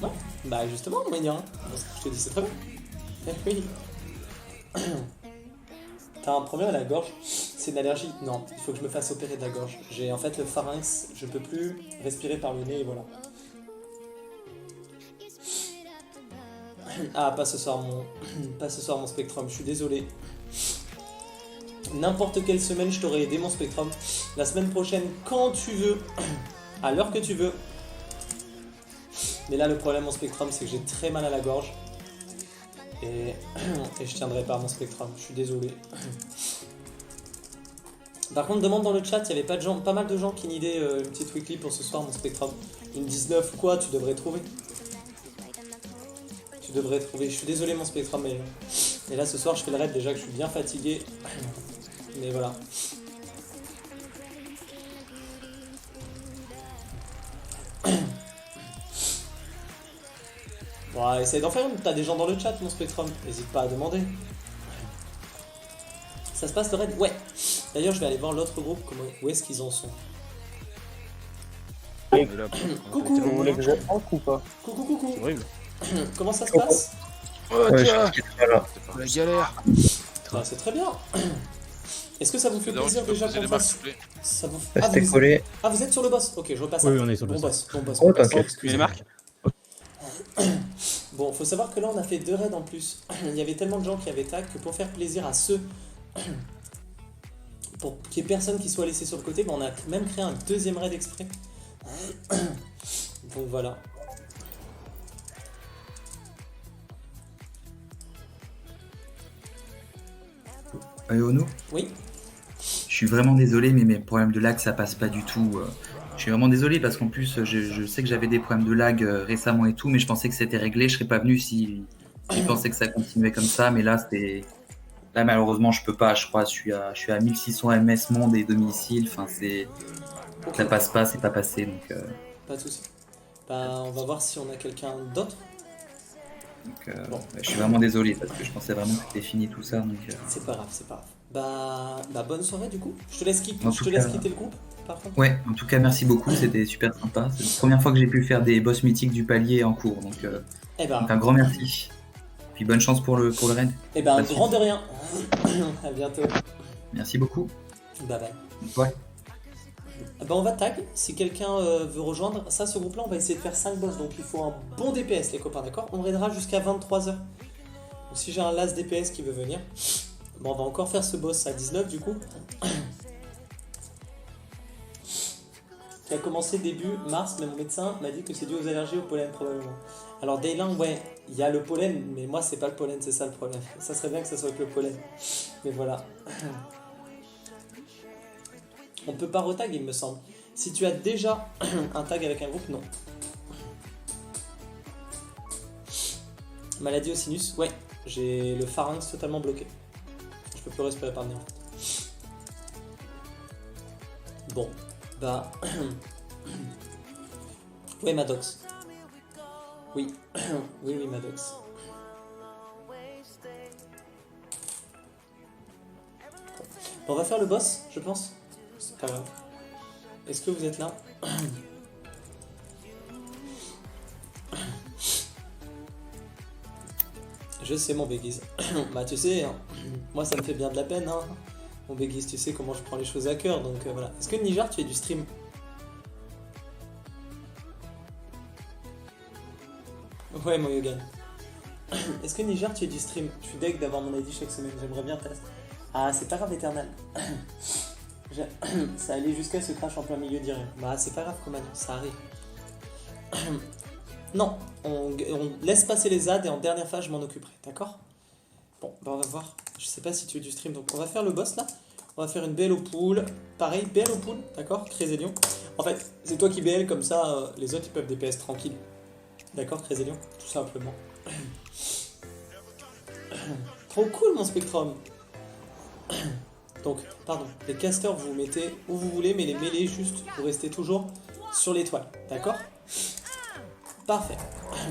Ouais, bah justement, mon mignon, je te dis, c'est très bien. Eh oui. T'as un problème à la gorge? C'est une allergie? Non, il faut que je me fasse opérer de la gorge. J'ai en fait le pharynx, je peux plus respirer par le nez et voilà. Ah, pas ce soir mon Spectrum, je suis désolé. N'importe quelle semaine, je t'aurais aidé mon Spectrum. La semaine prochaine, quand tu veux, à l'heure que tu veux. Mais là, le problème mon Spectrum, c'est que j'ai très mal à la gorge. Et je tiendrai pas mon Spectrum, je suis désolé. Par contre, demande dans le chat, il y avait pas mal de gens qui nidaient une petite weekly pour ce soir mon Spectrum. Une 19 ou quoi, tu devrais trouver. Je suis désolé mon Spectrum, mais là ce soir je fais le raid déjà que je suis bien fatigué. Mais voilà. Bon, essaye d'en faire une, t'as des gens dans le chat mon Spectrum, n'hésite pas à demander. Ça se passe le raid? Ouais. D'ailleurs je vais aller voir l'autre groupe, où est-ce qu'ils en sont. Coucou. Vous voulez que je rentre ou pas? Coucou. C'est horrible. Comment ça se passe? Ouais, voilà. La galère. Ah, c'est très bien. Est-ce que ça vous fait plaisir déjà qu'on fasse ça vous... C'était collé. Ah, vous êtes sur le boss? Ok, je repasse. Oui, on est sur le boss. Bon boss. Oh, t'inquiète. Excusez-moi. Bon, faut savoir que là on a fait 2 raids en plus. Il y avait tellement de gens qui avaient tag que pour faire plaisir à ceux, pour qu'il n'y ait personne qui soit laissé sur le côté, ben on a même créé un 2e raid exprès. Donc voilà. Ono, Oui. je suis vraiment désolé, mais mes problèmes de lag, ça passe pas du tout. Je suis vraiment désolé parce qu'en plus, je sais que j'avais des problèmes de lag récemment et tout, mais je pensais que c'était réglé. Je serais pas venu si je pensais que ça continuait comme ça, mais là, c'était. Là, malheureusement, je peux pas. Je crois, je suis à 1600 ms monde et domicile. Enfin, c'est. Ok. Ça passe pas, c'est pas passé. Donc, Pas de soucis. Bah, on va voir si on a quelqu'un d'autre. Bon. je suis vraiment désolé parce que je pensais vraiment que c'était fini tout ça. Donc, C'est pas grave, c'est pas grave. Bah bonne soirée du coup. Je te laisse quitter, En je tout te laisse cas- quitter le groupe, par contre. Ouais, en tout cas, merci beaucoup. C'était super sympa. C'est la première fois que j'ai pu faire des boss mythiques du palier en cours. Donc, Eh ben, donc un grand merci. Puis bonne chance pour le raid. eh ben Merci. grand de rien. À bientôt. Merci beaucoup. Bye bye. Ouais. Bah on va tag, si quelqu'un veut rejoindre, ça ce groupe là on va essayer de faire 5 boss, donc il faut un bon DPS les copains, d'accord? On raidera jusqu'à 23h. Donc si j'ai un last DPS qui veut venir, bon on va encore faire ce boss à 19 du coup. Qui a commencé début mars, mais mon médecin m'a dit que c'est dû aux allergies au pollen probablement. Alors Daylan, ouais, il y a le pollen, mais moi c'est pas le pollen, c'est ça le problème. Ça serait bien que ça soit avec le pollen, mais voilà. On peut pas retag, il me semble. Si tu as déjà un tag avec un groupe, non. Maladie au sinus, ouais. J'ai le pharynx totalement bloqué. Je peux plus respirer par le nez. Bon, bah... ouais, Maddox. Oui, oui, Maddox. Bon, on va faire le boss, je pense. C'est pas grave. Est-ce que vous êtes là? Je sais mon béguise. Bah tu sais, hein, moi ça me fait bien de la peine. Hein. Mon béguise, tu sais comment je prends les choses à cœur. Donc voilà. Est-ce que Niger, tu es du stream? Ouais, mon Yogan. Est-ce que Niger, tu es du stream? Je suis deg d'avoir mon ID chaque semaine. J'aimerais bien tester. Ah, c'est pas grave, Eternal. Ça allait jusqu'à ce crash en plein milieu direct. Bah c'est pas grave Coman, ça arrive. Non, on laisse passer les ZAD et en dernière phase je m'en occuperai, d'accord? Bon, bah on va voir. Je sais pas si tu es du stream, donc on va faire le boss là. On va faire une BL au pool. Pareil, BL au pool, d'accord? Crézélion. En fait, c'est toi qui BL comme ça, les autres ils peuvent DPS tranquille. D'accord, Crézélion? Tout simplement. Trop cool mon Spectrum. Donc, pardon, les casters vous mettez où vous voulez, mais les mêlées juste, vous restez toujours sur l'étoile, d'accord? Parfait,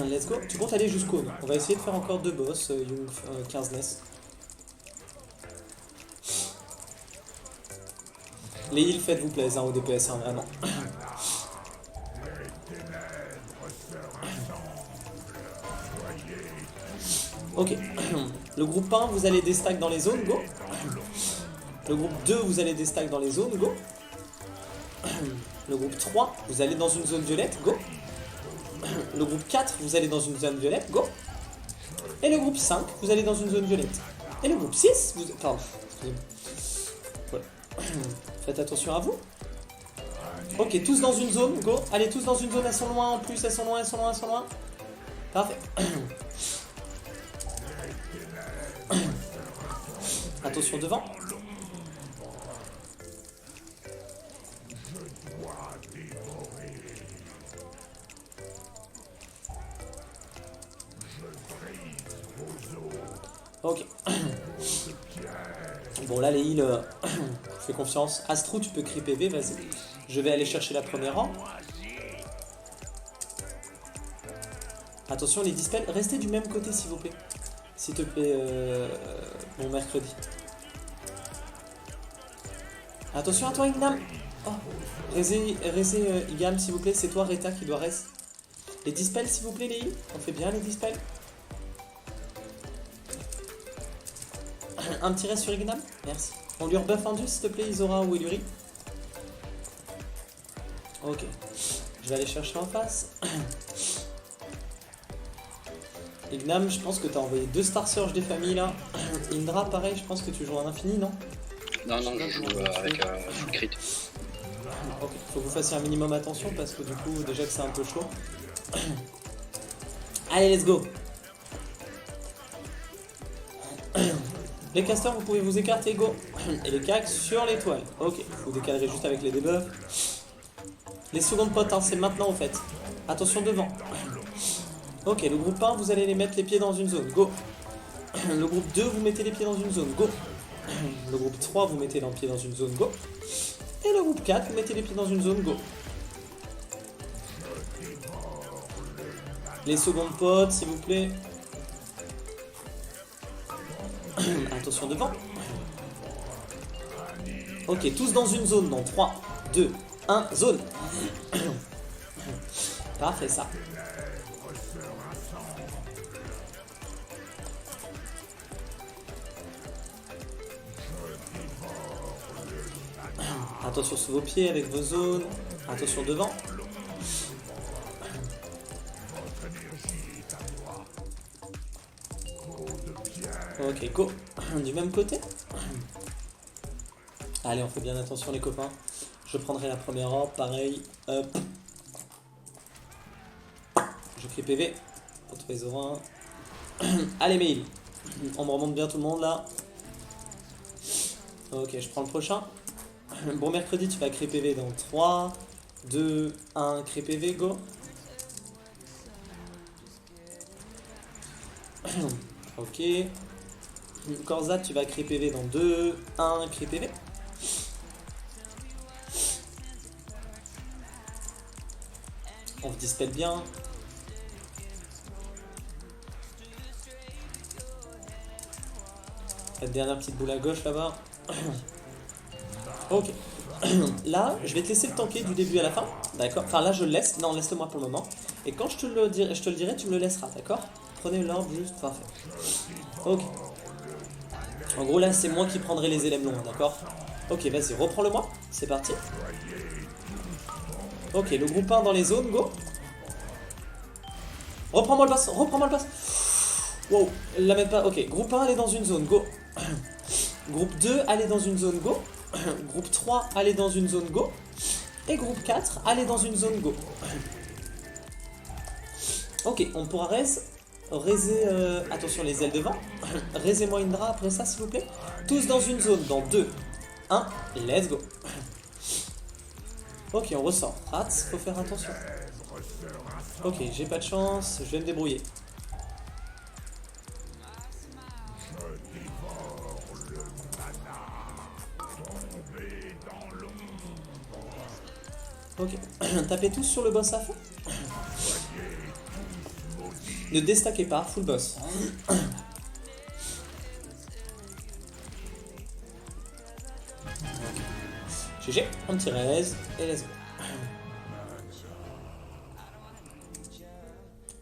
let's go. Tu comptes aller jusqu'au, on va essayer de faire encore 2 boss, Young 15 Ness. Les heals, faites-vous plaisir hein, au DPS, hein, vraiment. Ok, le groupe 1, vous allez déstack dans les zones, go. Le groupe 2, vous allez déstack dans les zones, go. Le groupe 3, vous allez dans une zone violette, go. Le groupe 4, vous allez dans une zone violette, go. Et le groupe 5, vous allez dans une zone violette. Et le groupe 6, vous... Pardon, excusez-moi. Voilà. Faites attention à vous. Ok, tous dans une zone, go. Allez, tous dans une zone, elles sont loin en plus, elles sont loin, elles sont loin, elles sont loin. Parfait. Attention devant. Ok. Bon là les heals, fais confiance. Astro tu peux creep PV, vas-y. Je vais aller chercher la première rang. Attention les dispels, restez du même côté s'il vous plaît. S'il te plaît, mon mercredi. Attention à toi Ignam. Oh. Rézé Igam s'il vous plaît, c'est toi Reta qui doit rester. Les dispels s'il vous plaît les heals, on fait bien les dispels. Un petit reste sur Ignam, merci. On lui rebuff un dieu s'il te plaît Isora ou Eluri. Ok, je vais aller chercher en face. Ignam, je pense que t'as envoyé 2 Star Surge des familles là. Indra, pareil, je pense que tu joues en infini, non? Non, non, je joue avec full crit. Ok, faut que vous fassiez un minimum attention parce que du coup, déjà que c'est un peu chaud. Allez, let's go. Les casters, vous pouvez vous écarter, go. Et les cacs sur l'étoile. Ok, vous décalerez juste avec les debuffs. Les secondes potes, hein, c'est maintenant en fait. Attention devant. Ok, le groupe 1, vous allez les mettre les pieds dans une zone, go. Le groupe 2, vous mettez les pieds dans une zone, go. Le groupe 3, vous mettez les pieds dans une zone, go. Et le groupe 4, vous mettez les pieds dans une zone, go. Les secondes potes, s'il vous plaît. Attention devant. Ok, tous dans une zone, dans 3, 2, 1, zone. Parfait ça. Attention sur vos pieds avec vos zones. Attention devant. Ok, go. Du même côté. Allez, on fait bien attention les copains. Je prendrai la première orbe, pareil. Hop. Je crie PV. Pour tous les oreilles. Allez, mail. On me remonte bien tout le monde là. Ok, je prends le prochain. Bon mercredi, tu vas créer PV dans 3, 2, 1, créer PV, go. Ok. Corza, tu vas créer PV dans 2, 1, créer PV. On se dispelle bien. La dernière petite boule à gauche là-bas. Ok. Là, je vais te laisser le tanker du début à la fin. D'accord. Enfin là, je le laisse. Non, laisse-le moi pour le moment. Et quand je te le dirai, tu me le laisseras. D'accord. Prenez l'orbe juste. Parfait. Ok. En gros, là, c'est moi qui prendrai les éléments longs. D'accord. Ok, vas-y, reprends-le moi. C'est parti. Ok, le groupe 1 dans les zones, go. Reprends-moi le boss. Reprends-moi le boss. Wow, la même pas. Ok, groupe 1, allez dans une zone, go. Groupe 2, allez dans une zone, go. Groupe 3, allez dans une zone, go. Et groupe 4, allez dans une zone, go. Ok, on pourra raiser, attention les ailes devant. Raisez-moi Indra après ça, s'il vous plaît. Tous dans une zone, dans 2, 1, let's go. Ok, on ressort. Rats, faut faire attention. Ok, j'ai pas de chance, je vais me débrouiller. Ok, tapez tous sur le boss à fond. Ne déstackez pas, full boss. GG, un petit raise et let's go.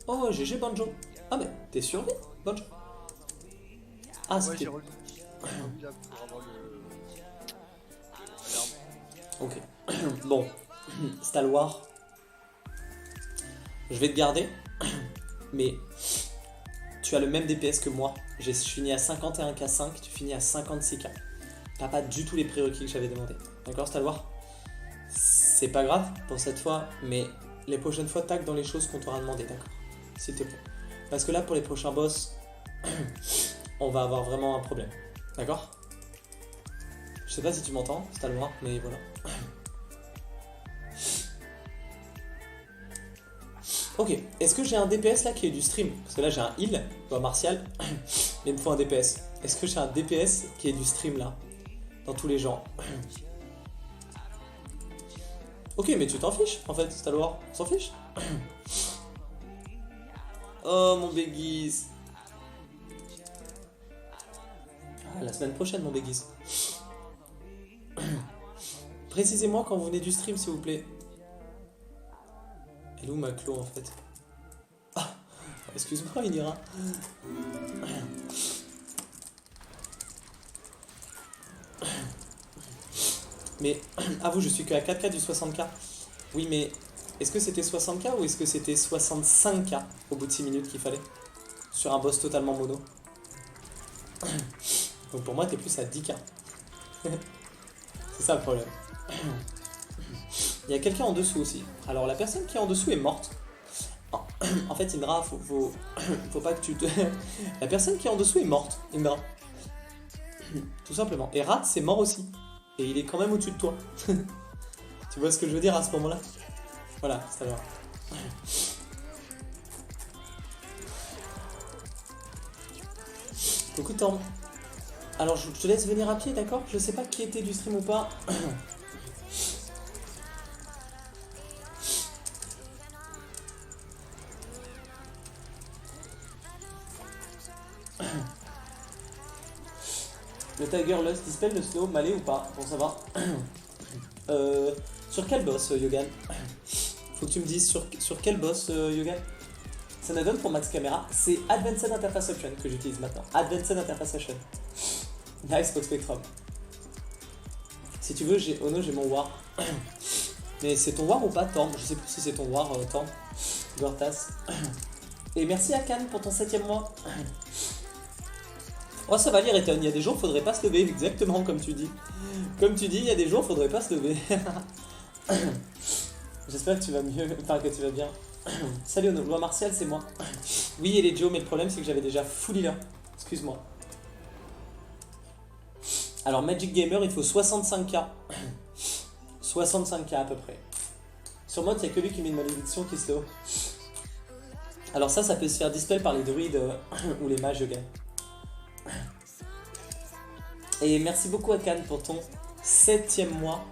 Oh, GG Banjo. Ah mais t'es survie, Banjo. Ah, c'était... Ok, bon. Stalwar, je vais te garder, mais tu as le même DPS que moi. Je finis à 51k5, tu finis à 56k. T'as pas du tout les prérequis que j'avais demandé. D'accord, Stalwar? C'est pas grave pour cette fois, mais les prochaines fois, tac dans les choses qu'on t'aura demandé, d'accord? S'il te plaît. Parce que là, pour les prochains boss, on va avoir vraiment un problème. D'accord? Je sais pas si tu m'entends, Stalwar, mais voilà. Ok, est-ce que j'ai un DPS là qui est du stream? Parce que là j'ai un heal, martial, mais il me faut un DPS. Est-ce que j'ai un DPS qui est du stream là? Dans tous les genres. Ok, mais tu t'en fiches en fait, Stalwar, on s'en fiche. Oh mon Béguise. Ah, la semaine prochaine mon Béguise. Précisez-moi quand vous venez du stream s'il vous plaît. Elle est où ma clo en fait? Ah, excuse-moi, il ira. Mais, avoue, je suis que à 4K du 60K. Oui, mais est-ce que c'était 60K ou est-ce que c'était 65K au bout de 6 minutes qu'il fallait? sur un boss totalement mono. Donc pour moi, t'es plus à 10k. C'est ça le problème. Il y a quelqu'un en dessous aussi. Alors la personne qui est en dessous est morte. En fait, Indra, faut pas que tu te... La personne qui est en dessous est morte, Indra. Tout simplement. Et Rat, c'est mort aussi. Et il est quand même au-dessus de toi. Tu vois ce que je veux dire à ce moment-là? Voilà, c'est alors. Coucou Torm. Alors je te laisse venir à pied, d'accord? Je sais pas qui était du stream ou pas. Le Tiger Lust dispel le snow malé ou pas? Pour savoir. Sur quel boss, Yogan? Faut que tu me dises sur quel boss, Yogan? Ça me donne pour Max Camera. C'est Advanced Interface Option que j'utilise maintenant. Advanced Interface Option. Nice pour Spectrum. Si tu veux, Ono, j'ai mon War. Mais c'est ton War ou pas, Torm? Je sais plus si c'est ton War, Torm. Gortas. Et merci à Cannes pour ton 7ème mois. Oh, ça va, Lireton. Il y a des jours, faudrait pas se lever, exactement comme tu dis. Comme tu dis, il y a des jours, faudrait pas se lever. J'espère que tu vas mieux, enfin que tu vas bien. Salut Ono, loi martiale, c'est moi. Oui, et les Joe, mais le problème, c'est que j'avais déjà full healer. Excuse-moi. Alors, Magic Gamer, il faut 65k. 65k à peu près. Sur mode, il n'y a que lui qui met une malédiction qui se... Alors ça peut se faire dispel par les druides ou les mages, Yogan. Et merci beaucoup à Cannes pour ton 7ème mois.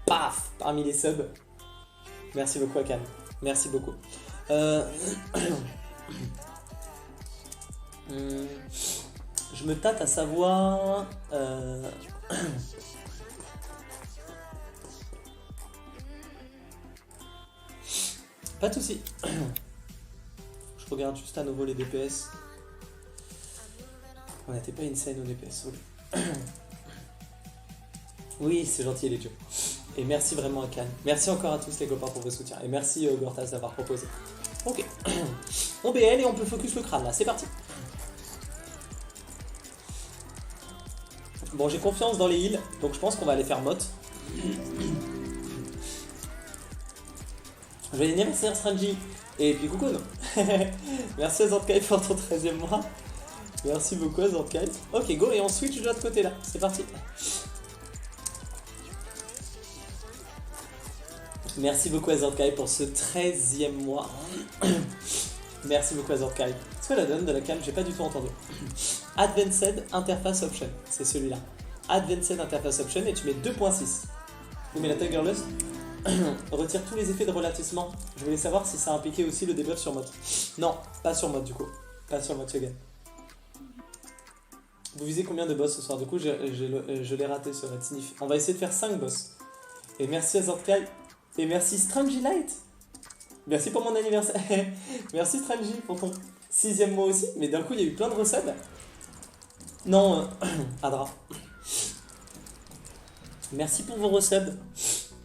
Paf, parmi les subs. Merci beaucoup à Cannes. Merci beaucoup. Je me tâte à savoir... Pas de soucis. Je regarde juste à nouveau les DPS. On n'était pas insane au DPS. Oui, c'est gentil les dieux. Et merci vraiment à Cannes. Merci encore à tous les copains pour vos soutiens. Et merci Gortas d'avoir proposé. Ok. On BL et on peut focus le crâne là. C'est parti. Bon, j'ai confiance dans les heals. Donc je pense qu'on va aller faire motte. Joyeux anniversaire Strangy. Et puis coucou non. Merci à Zantkai pour ton 13ème mois. Merci beaucoup à Zantkai. Ok, go et on switch de l'autre côté là. C'est parti. Merci beaucoup à Zantkai pour ce 13ème mois. Merci beaucoup à Zantkai. Est-ce que la donne de la cam? J'ai pas du tout entendu. Advanced Interface Option. C'est celui-là. Advanced Interface Option et tu mets 2.6. Vous mettez la Tiger Lust. Retire tous les effets de ralentissement. Je voulais savoir si ça impliquait aussi le debuff sur mode. Non, pas sur mode du coup. Pas sur mode Shogun. Vous visez combien de boss ce soir? Du coup, je l'ai raté ce Red Sniff. On va essayer de faire 5 boss. Et merci à Zantkai. Et merci Strangy Light. Merci pour mon anniversaire. Merci Strangy pour ton 6ème mois aussi. Mais d'un coup, il y a eu plein de recettes. Non, Adra. Merci pour vos resubs.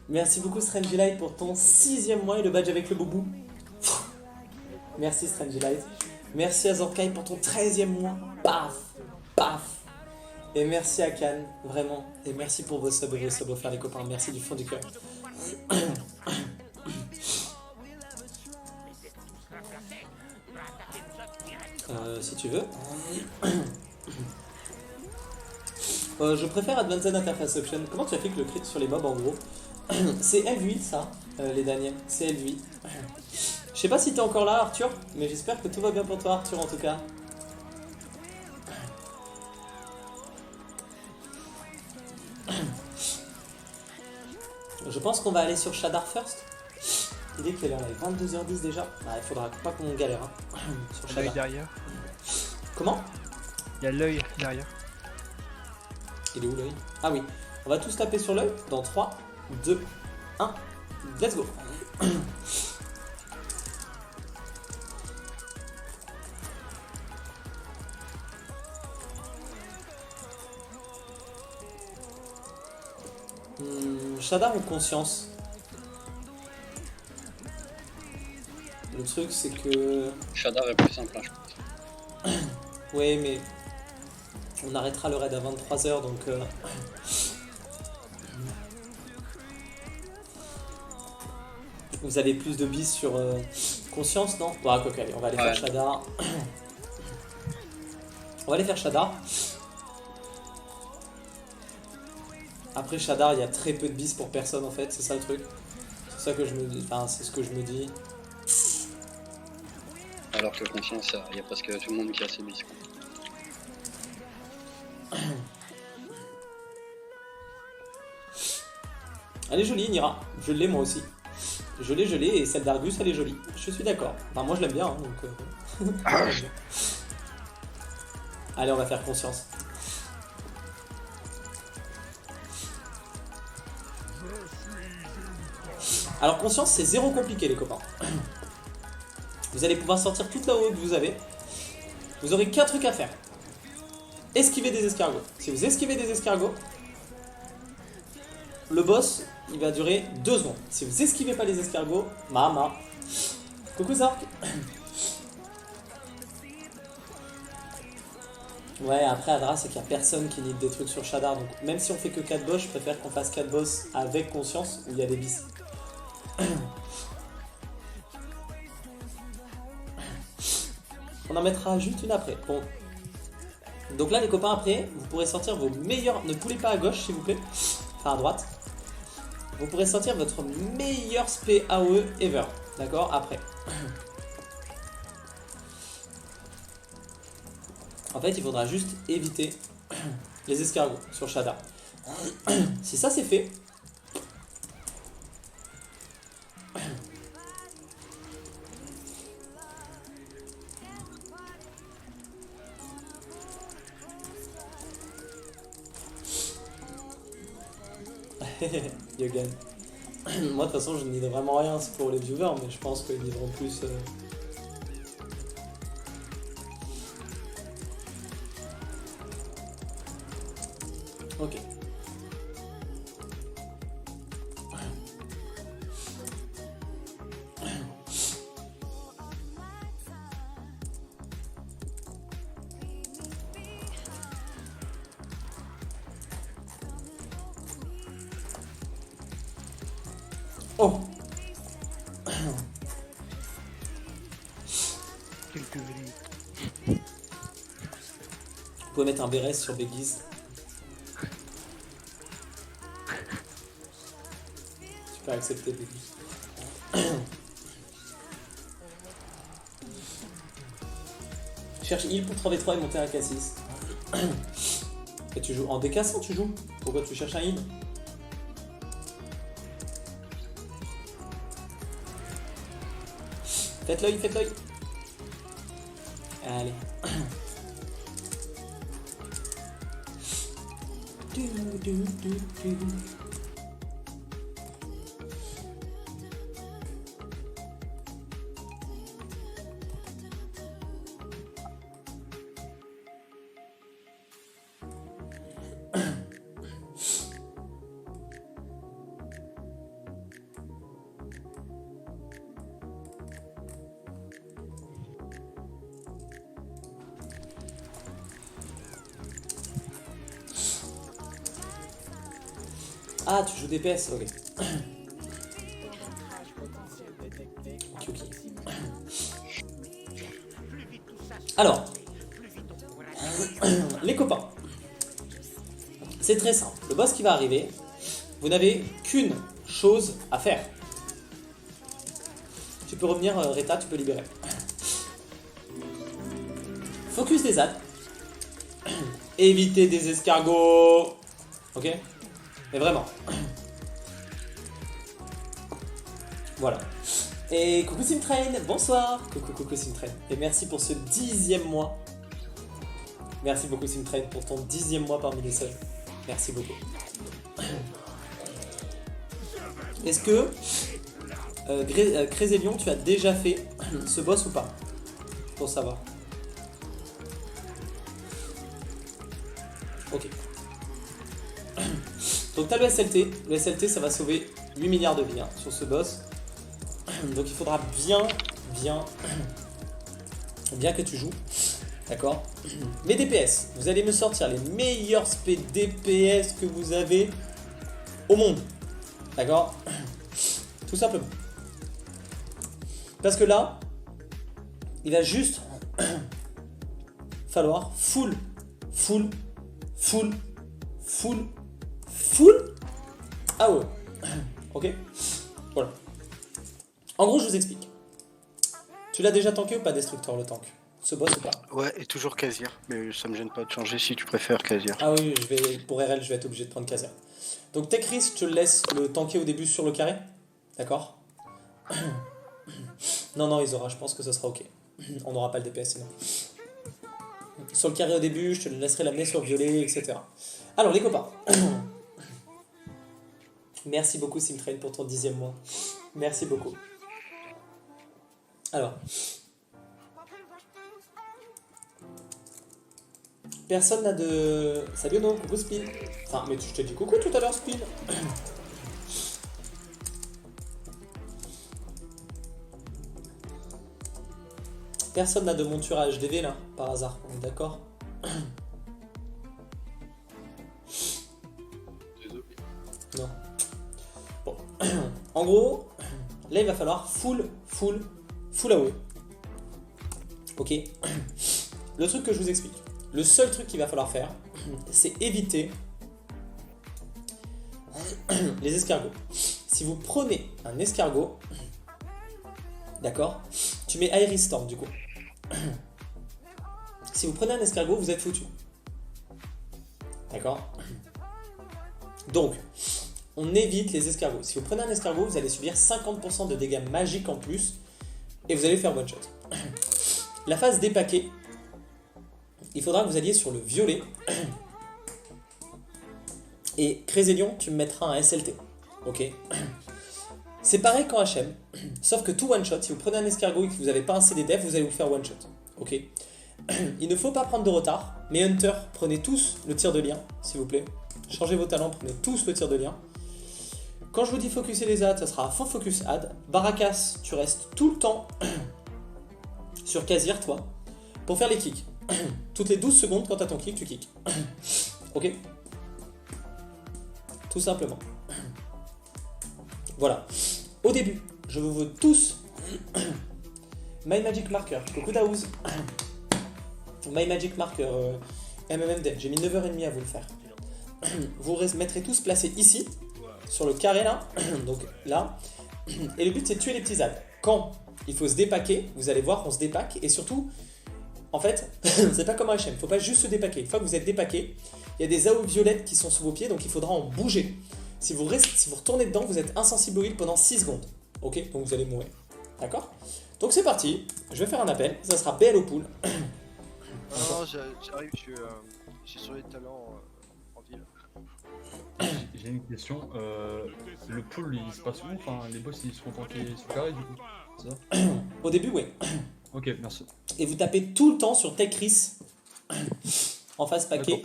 Merci beaucoup Strangy Light pour ton 6ème mois et le badge avec le boubou. Merci Strangy Light. Merci à Zorkai pour ton 13ème mois. Paf, paf. Et merci à Cannes, vraiment. Et merci pour vos subs offerts les copains. Merci du fond du cœur. Si tu veux. Je préfère Advanced Interface Option. Comment tu as fait que le crit sur les mobs en gros? C'est L8 ça, les Daniels. C'est L8. Je sais pas si t'es encore là Arthur, mais j'espère que tout va bien pour toi Arthur en tout cas. Je pense qu'on va aller sur Shadar first. Il est quelle heure là? 22h10 déjà. Ah, il faudra pas qu'on galère hein, sur Shadar. L'œil derrière. Comment? Il y a l'œil derrière. Il est où l'œil? Ah oui. On va tous taper sur l'œil dans 3, 2, 1. Let's go. Shadar ou conscience? Le truc c'est que... Shadar est plus simple, hein, je pense. Ouais, mais on arrêtera le raid à 23h, donc... Vous avez plus de bis sur conscience, non? Ouais, quoi qu'allez, on va aller faire Shadar. On va aller faire Shadar. Après Shadar, il y a très peu de bis pour personne en fait, c'est ça le truc. C'est ça que je me dis, enfin c'est ce que je me dis. Alors que conscience, il y a presque tout le monde qui a ses bis. Elle est jolie, Nira. Je l'ai moi aussi. Je l'ai, et celle d'Argus, elle est jolie. Je suis d'accord. Enfin, moi je l'aime bien, hein, donc... Allez, on va faire conscience. Alors conscience, c'est zéro compliqué les copains. Vous allez pouvoir sortir toute la haut que vous avez. Vous aurez qu'un truc à faire. Esquiver des escargots. Si vous esquivez des escargots, le boss, il va durer 2 secondes. Si vous esquivez pas les escargots, mama. Coucou Zark. Ouais, après Adra, c'est qu'il n'y a personne qui need des trucs sur Shadar. Donc même si on fait que 4 boss, je préfère qu'on fasse 4 boss avec conscience où il y a des bis. On en mettra juste une après. Bon. Donc là les copains, après, vous pourrez sortir vos meilleurs... Ne poulez pas à gauche s'il vous plaît. Enfin à droite. Vous pourrez sortir votre meilleur spé AOE ever. D'accord? Après. En fait, il faudra juste éviter les escargots sur Shadar. Si ça c'est fait... Yogan. Moi de toute façon je n'y vraiment rien, c'est pour les viewers, mais je pense qu'ils vivront plus... Ok. Oh. Vous pouvez mettre un béret sur Beggies. Super accepté Beggies. Cherche heal pour 3v3 et monter à K6. Et tu joues en décassant, tu joues? Pourquoi tu cherches un heal? Faites l'œil, faites l'œil. Allez. Ah, tu joues DPS, ok. Ok. Alors, les copains, c'est très simple. Le boss qui va arriver, vous n'avez qu'une chose à faire. Tu peux revenir, Reta, tu peux libérer. Focus des ZAD. Éviter des escargots. Ok? Mais vraiment. Voilà. Et coucou Simtrain, bonsoir. Coucou Simtrain. Et merci pour ce 10e mois. Merci beaucoup Simtrain pour ton 10e mois parmi les seuls. Merci beaucoup. Est-ce que Crézélion, tu as déjà fait ce boss ou pas? Pour savoir. Ok. Donc t'as le SLT. Le SLT, ça va sauver 8 milliards de vies hein, sur ce boss. Donc il faudra bien que tu joues. D'accord. Mes DPS, vous allez me sortir les meilleurs DPS que vous avez au monde. D'accord. Tout simplement. Parce que là, il va juste falloir full. Ah ouais. Ok. Voilà. En gros, je vous explique. Tu l'as déjà tanké ou pas, Destructor, le tank? Ce boss ou pas? Ouais, et toujours Khazir. Mais ça me gêne pas de changer si tu préfères Khazir. Ah oui, pour RL, je vais être obligé de prendre Khazir. Donc Tekris, je te laisse le tanker au début sur le carré. D'accord. Non, Isora, je pense que ce sera ok. On n'aura pas le DPS sinon. Sur le carré au début, je te laisserai l'amener sur violet, etc. Alors les copains. Merci beaucoup Simtrain pour ton 10e mois. Merci beaucoup. Alors. Personne n'a de... Salut non, coucou Spin. Enfin, mais je t'ai dit coucou tout à l'heure Spin. Personne n'a de monture à HDV là, par hasard, on est d'accord? Désolé. Non. Bon. En gros, là il va falloir full AOE. Ok. Le truc que je vous explique. Le seul truc qu'il va falloir faire, c'est éviter les escargots. Si vous prenez un escargot, d'accord, tu mets Iris Storm du coup. Si vous prenez un escargot, vous êtes foutu. D'accord. Donc, on évite les escargots. Si vous prenez un escargot, vous allez subir 50% de dégâts magiques en plus et vous allez faire one shot. La phase dépaquée, il faudra que vous alliez sur le violet. Et Crésélion, tu me mettras un SLT. Ok. C'est pareil qu'en HM, sauf que tout one shot, si vous prenez un escargot et que vous n'avez pas un CDDF, vous allez vous faire one shot. Ok. Il ne faut pas prendre de retard, mais Hunter, prenez tous le tir de lien, s'il vous plaît. Changez vos talents, prenez tous le tir de lien. Quand je vous dis focuser les adds, ça sera à fond focus add. Barakas, tu restes tout le temps sur Khazir, toi, pour faire les kicks. Toutes les 12 secondes, quand tu as ton kick, tu kicks. Ok. Tout simplement. Voilà. Au début, je vous veux tous My Magic Marker. Coucou Daouz. My Magic Marker MMMD. J'ai mis 9h30 à vous le faire. Vous mettrez tous placés ici, sur le carré là. Donc là. Et le but c'est de tuer les petits adds. Quand il faut se dépaquer, vous allez voir, on se dépaque. Et surtout, en fait, c'est pas comme un HM. Il ne faut pas juste se dépaquer. Une fois que vous êtes dépaqué, il y a des AOE violettes qui sont sous vos pieds, donc il faudra en bouger. Si vous retournez dedans, vous êtes insensible au heal pendant 6 secondes. Ok, donc vous allez mourir. D'accord? Donc c'est parti. Je vais faire un appel. Ça sera BL au pool. Non, j'arrive, je suis sur les talents en ville. J'ai une question. Le pool, il se passe où? Enfin, les boss, ils seront tankés sur le carré du coup, c'est ça? Au début, oui. Ok, merci. Et vous tapez tout le temps sur Tekris en phase paquet.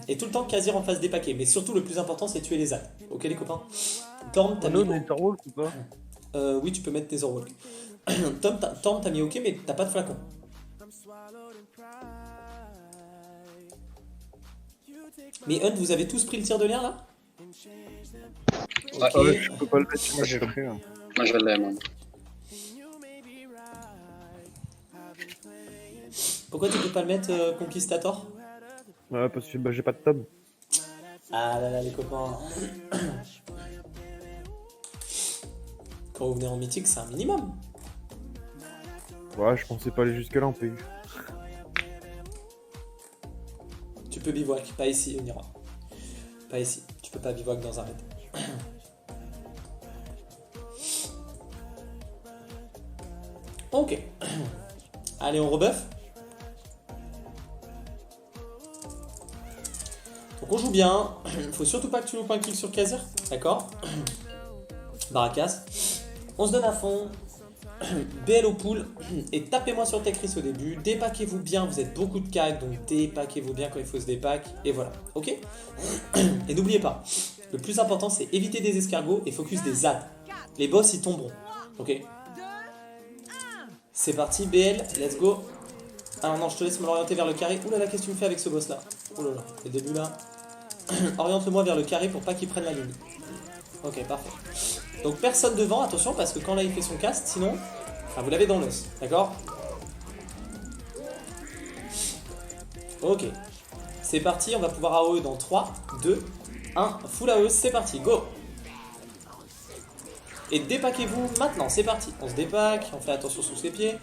Et tout le temps Khazir en phase dépaquet. Mais surtout, le plus important, c'est tuer les adds. Ok, les copains? Torm, t'as mis... Netherwalk ou pas? Oui, tu peux mettre Netherwalk. Torm, t'as mis ok, mais t'as pas de flacon. Mais Hunt, vous avez tous pris le tir de lien là? Ouais. Ouais, je peux pas le mettre, moi j'ai pris. Moi je l'ai, moi. Pourquoi tu peux pas le mettre Conquistator? Ouais, parce que bah, j'ai pas de tab. Ah là là, les copains. Quand vous venez en mythique, c'est un minimum. Ouais, je pensais pas aller jusque là en PU. Tu peux bivouac, pas ici, on ira. Pas ici, tu peux pas bivouac dans un raid. Ok. Allez, on rebuff. Donc on joue bien. Faut surtout pas que tu loupes un kill sur Khazir. D'accord. Barakas. On se donne à fond. BL au pool. Et tapez-moi sur Tekris au début. Dépaquez-vous bien. Vous êtes beaucoup de cags. Donc dépaquez-vous bien quand il faut se dépack. Et voilà. Ok. Et n'oubliez pas. Le plus important, c'est éviter des escargots et focus des adds. Les boss, ils tomberont. Ok. C'est parti, BL. Let's go. Alors non, je te laisse me l'orienter vers le carré. Oulala, qu'est-ce que tu me fais avec ce boss là? Oulala, le début là. Oriente-moi vers le carré pour pas qu'il prenne la ligne. Ok, parfait. Donc personne devant, attention, parce que quand là il fait son cast, sinon, enfin, vous l'avez dans l'os, d'accord? Ok. C'est parti, on va pouvoir AOE dans 3, 2, 1. Full AOE, c'est parti, go! Et dépaquez-vous maintenant, c'est parti. On se dépaque, on fait attention sous ses pieds.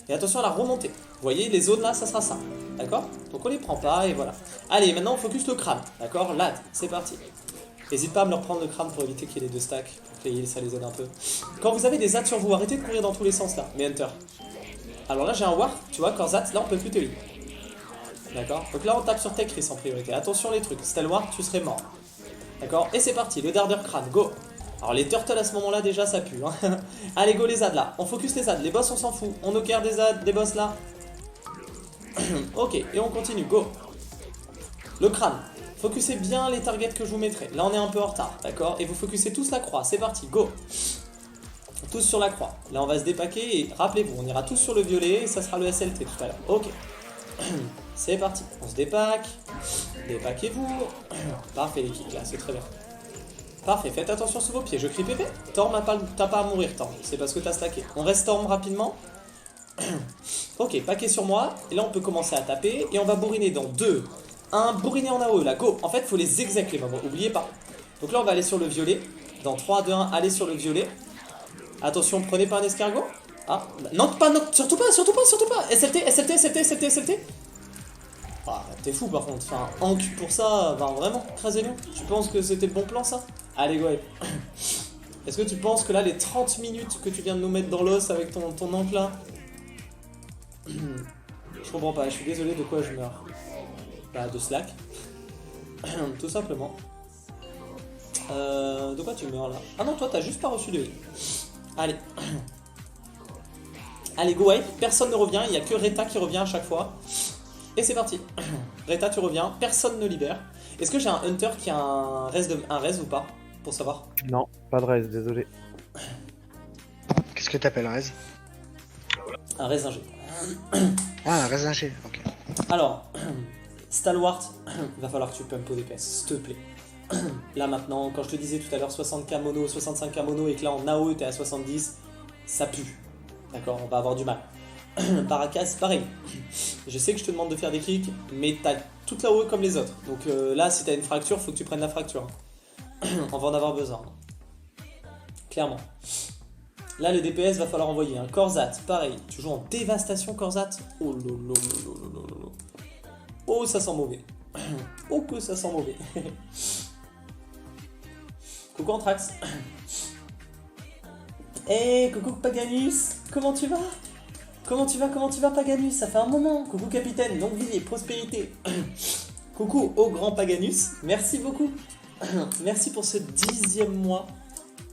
Et attention à la remontée. Vous voyez, les zones là, ça sera ça. D'accord? Donc on les prend pas et voilà. Allez, maintenant on focus le crâne. D'accord? Lad, c'est parti. N'hésite pas à me leur prendre le crâne pour éviter qu'il y ait les 2 stacks. Pour que les heals, ça les aide un peu. Quand vous avez des ZAT sur vous, arrêtez de courir dans tous les sens là, mes hunters. Alors là, j'ai un ward, tu vois, quand ZAT, là on peut plus te heal. D'accord? Donc là, on tape sur Tekris en priorité. Attention les trucs. Stealth ward, tu serais mort. D'accord? Et c'est parti, le darder crâne, go! Alors les turtles à ce moment-là déjà ça pue hein. Allez go les ZAD là, on focus les ZAD, les boss on s'en fout, on knocker des ZAD, des boss là. Ok, et on continue, go. Le crâne, focusez bien les targets que je vous mettrai. Là on est un peu en retard, d'accord? Et vous focusez tous la croix, c'est parti, go. Tous sur la croix. Là on va se dépaquer et rappelez-vous, on ira tous sur le violet et ça sera le SLT tout à l'heure. Ok. C'est parti, on se dépaque. Dépaquez-vous. Parfait les kicks là, c'est très bien. Parfait, faites attention sous vos pieds, je crie pépé. Torm, t'as pas à mourir, Torm, c'est parce que t'as stacké. On reste Torm rapidement. Ok, paquet sur moi, et là on peut commencer à taper, et on va bourriner dans 2, 1, bourriner en AOE, là, go. En fait, faut les exec les moments, oubliez pas. Donc là on va aller sur le violet, dans 3, 2, 1, allez sur le violet. Attention, prenez pas un escargot. Ah, non, pas, non, surtout pas, surtout pas, surtout pas. SLT, SLT, SLT, SLT, SLT. Ah, t'es fou par contre, enfin, Hank pour ça, ben vraiment, crasez-le. Tu penses que c'était le bon plan ça? Allez, go. Est-ce que tu penses que là, les 30 minutes que tu viens de nous mettre dans l'os avec ton Hank là, je comprends pas, je suis désolé, de quoi je meurs? Bah, de slack. Tout simplement. De quoi tu meurs là? Ah non, toi t'as juste pas reçu de heal. Allez. Allez, go wipe, personne ne revient, il n'y a que Reta qui revient à chaque fois. Et c'est parti. Reta, tu reviens, personne ne libère. Est-ce que j'ai un hunter qui a un res ou pas? Pour savoir. Non, pas de res, désolé. Qu'est-ce que t'appelles un res? Un res ingé. Ah, un res ingé, ok. Alors, Stalwart, va falloir que tu pumpes au DPS, s'il te plaît. Là maintenant, quand je te disais tout à l'heure 60k mono, 65k mono et que là en AOE t'es à 70, ça pue. D'accord, on va avoir du mal. Paracas, pareil. Je sais que je te demande de faire des kicks, mais t'as toute la AOE comme les autres. Donc là, si t'as une fracture, faut que tu prennes la fracture. On va en avoir besoin. Clairement. Là, le DPS va falloir envoyer un Corzat, pareil. Tu joues en dévastation, Corzat. Oh lolo. Oh, ça sent mauvais. Oh, que ça sent mauvais. Coucou Anthrax. Hey, coucou Paganus. Comment tu vas? Comment tu vas Paganus? Ça fait un moment. Coucou capitaine, longue vie et prospérité. Coucou au grand Paganus. Merci beaucoup. Merci pour ce 10e mois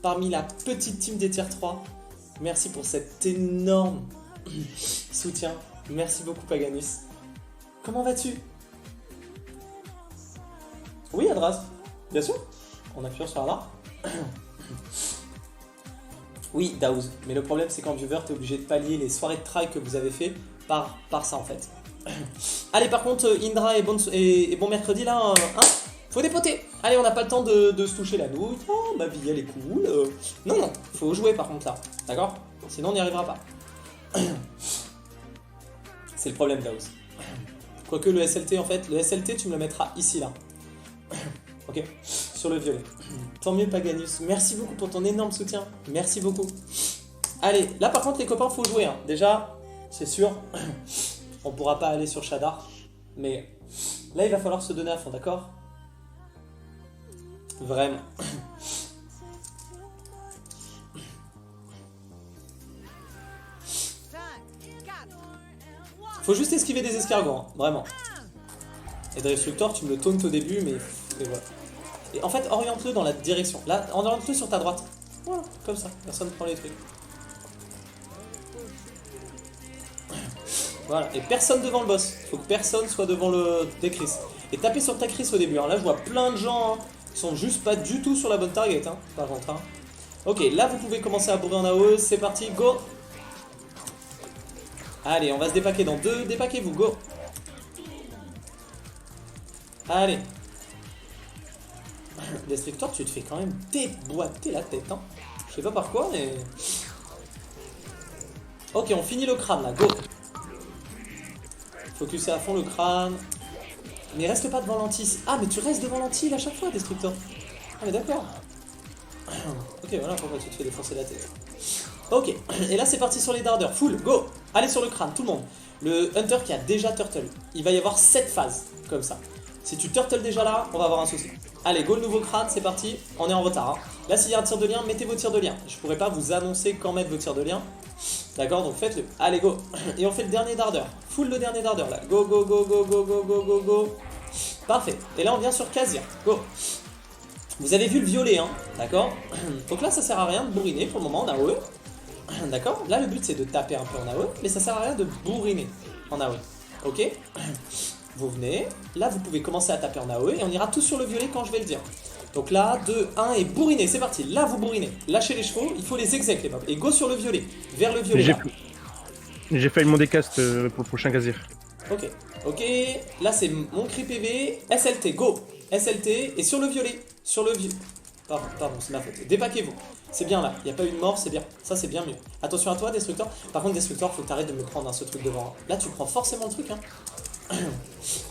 parmi la petite team des tier 3. Merci pour cet énorme soutien. Merci beaucoup Paganus. Comment vas-tu? Oui Adras, bien sûr. On appuie sur là. Oui Daouz, mais le problème c'est qu'en viewer t'es obligé de pallier les soirées de try que vous avez fait par ça en fait. Allez par contre Indra et bon mercredi là, hein, faut dépoter. Allez, on n'a pas le temps de se toucher la nouille. Oh, ma vie, elle est cool. Non, faut jouer par contre là. D'accord? Sinon, on n'y arrivera pas. C'est le problème, Daos. Quoique le SLT, en fait, le SLT, tu me le mettras ici, là. Ok? Sur le violet. Tant mieux, Paganus. Merci beaucoup pour ton énorme soutien. Merci beaucoup. Allez, là, par contre, les copains, faut jouer. Hein. Déjà, c'est sûr, on pourra pas aller sur Shadar. Mais là, il va falloir se donner à fond, d'accord? Vraiment. Faut juste esquiver des escargots, hein, vraiment. Et Destructor, tu me le tauntes au début, mais voilà. Et en fait, oriente-le dans la direction. Là, oriente-le sur ta droite. Voilà, comme ça. Personne ne prend les trucs. Voilà, et personne devant le boss. Faut que personne soit devant le Tekris. Et tapez sur Tekris au début. Hein. Là, je vois plein de gens qui sont juste pas du tout sur la bonne target. Hein. Par contre, hein. Ok, là, vous pouvez commencer à bourrer en AOE. C'est parti, go. Allez, on va se dépaquer dans 2. Dépaquez-vous, go. Allez. Destructor, tu te fais quand même déboîter la tête, hein. Je sais pas par quoi, mais... Ok, on finit le crâne, là, go. Focuser à fond le crâne. Mais reste pas devant l'antis. Ah, mais tu restes devant l'antis à chaque fois, Destructor. Ah, mais d'accord. Ok, voilà pourquoi tu te fais défoncer la tête. Ok, et là c'est parti sur les dardeurs. Full, go. Allez sur le crâne, tout le monde. Le Hunter qui a déjà turtle, il va y avoir 7 phases, comme ça. Si tu turtle déjà là, on va avoir un souci. Allez, go le nouveau crâne, c'est parti. On est en retard, hein. Là s'il y a un tir de lien, mettez vos tirs de lien. Je pourrais pas vous annoncer quand mettre vos tirs de lien. D'accord, donc faites-le. Allez, go. Et on fait le dernier dardeur. Full le dernier dardeur, là. Go, go, go, go, go, go, go, go, go. Parfait. Et là on vient sur Khazir. Go. Vous avez vu le violet, hein, d'accord. Donc là ça sert à rien de bourriner pour le moment en AOE. D'accord. Là le but c'est de taper un peu en AOE, mais ça sert à rien de bourriner en AOE. Ok. Vous venez, là vous pouvez commencer à taper en AOE et on ira tous sur le violet quand je vais le dire. Donc là, 2, 1 et bourriner, c'est parti. Là vous bourrinez, lâchez les chevaux, il faut les exec les mobs. Et go sur le violet, vers le violet. J'ai failli mon décast pour le prochain Khazir. Ok, ok, là c'est mon cri PV, SLT, go. SLT et sur le violet, sur le violet. Pardon, c'est ma faute. Dépaquez-vous. C'est bien là, il n'y a pas eu de mort, c'est bien. Ça c'est bien mieux. Attention à toi, Destructor. Par contre, Destructor, faut que t'arrêtes de me prendre ce truc devant. Là, tu prends forcément le truc, hein.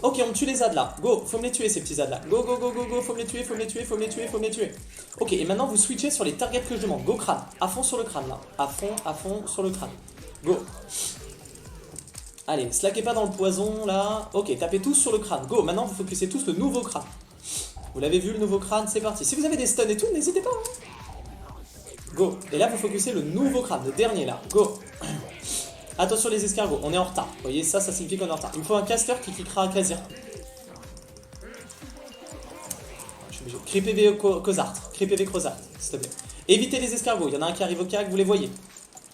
Ok, on tue les ZAD là. Go, faut me les tuer ces petits ZAD là. Go, go, go, go, go, faut me les tuer, faut me les tuer, faut me les tuer, faut me les tuer. Ok, et maintenant vous switchez sur les targets que je demande. Go crâne, à fond sur le crâne là. À fond sur le crâne. Go. Allez, slackez pas dans le poison là. Ok, tapez tous sur le crâne. Go, maintenant vous focussez tous le nouveau crâne. Vous l'avez vu le nouveau crâne, c'est parti. Si vous avez des stuns et tout, n'hésitez pas. Hein. Go. Et là vous focussez le nouveau crâne, le dernier là. Go. Attention les escargots, on est en retard. Vous voyez, ça signifie qu'on est en retard. Il me faut un caster qui cliquera à Khazir. Cri PV Crozart, s'il te plaît. Évitez les escargots, il y en a un qui arrive au CAC, vous les voyez.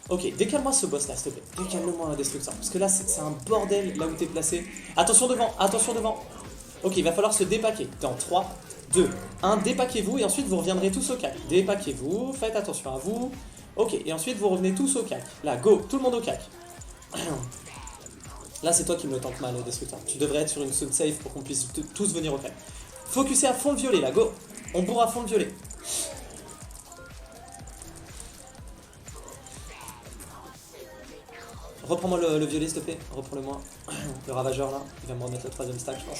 Ok, décale-moi ce boss là, s'il te plaît. Décale-le-moi la destruction. Parce que là, c'est un bordel là où t'es placé. Attention devant, attention devant. Ok, il va falloir se dépaquer. Dans 3, 2, 1, dépaquez-vous et ensuite vous reviendrez tous au CAC. Dépaquez-vous, faites attention à vous. Ok, et ensuite vous revenez tous au CAC. Là, go, tout le monde au CAC. Là, c'est toi qui me le tente mal, Destructor. Tu devrais être sur une zone safe pour qu'on puisse tous venir au CAC. Focussez à fond le violet là, go. On bourre à fond le violet. Reprends-moi le violet s'il te plaît, reprends-le-moi. Le ravageur là, il va me remettre le 3ème stack je pense.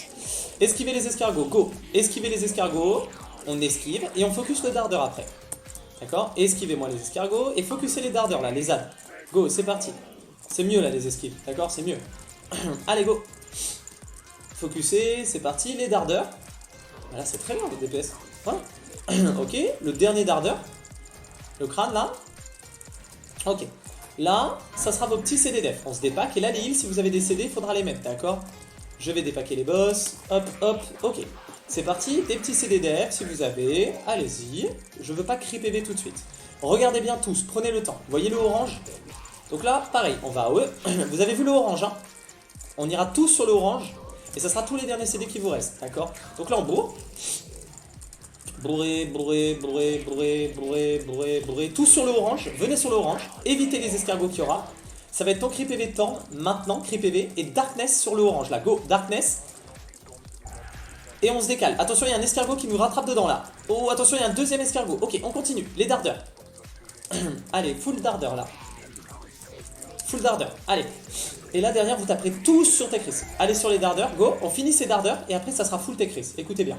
Esquivez les escargots, go. Esquivez les escargots, on esquive et on focus le dardeur après. D'accord. Esquivez-moi les escargots et focussez les dardeurs là, les ZAD. Go, c'est parti. C'est mieux là les esquives, d'accord, c'est mieux. Allez go. Focussez, c'est parti, les dardeurs. Là c'est très bien le DPS. Voilà. Ok, le dernier dardeur. Le crâne là. Ok. Là, ça sera vos petits CD def. On se dépaque et là les heals, si vous avez des CD, il faudra les mettre, d'accord. Je vais dépaquer les boss. Hop, hop, ok. C'est parti, des petits CD def si vous avez. Allez-y. Je veux pas cri PV tout de suite. Regardez bien tous, prenez le temps. Vous voyez le orange? Donc là, pareil, on va à eux. Vous avez vu le orange, hein. On ira tous sur le orange. Et ça sera tous les derniers CD qui vous restent, d'accord. Donc là, on bourre. Bourrez, bourrez, bourrez, bourrez, bourrez, bourrez, bourrez. Tous sur le orange. Venez sur le orange. Évitez les escargots qu'il y aura. Ça va être ton cri PV de temps. Maintenant, cri PV. Et Darkness sur le orange. Là, go, Darkness. Et on se décale. Attention, il y a un escargot qui nous rattrape dedans là. Oh, attention, il y a un deuxième escargot. Ok, on continue. Les dardeurs. Allez, full dardeur là. Full dardeur, allez. Et là derrière vous taperez tous sur Tekris. Allez sur les dardeurs, go, on finit ces dardeurs et après ça sera full Tekris. Écoutez bien.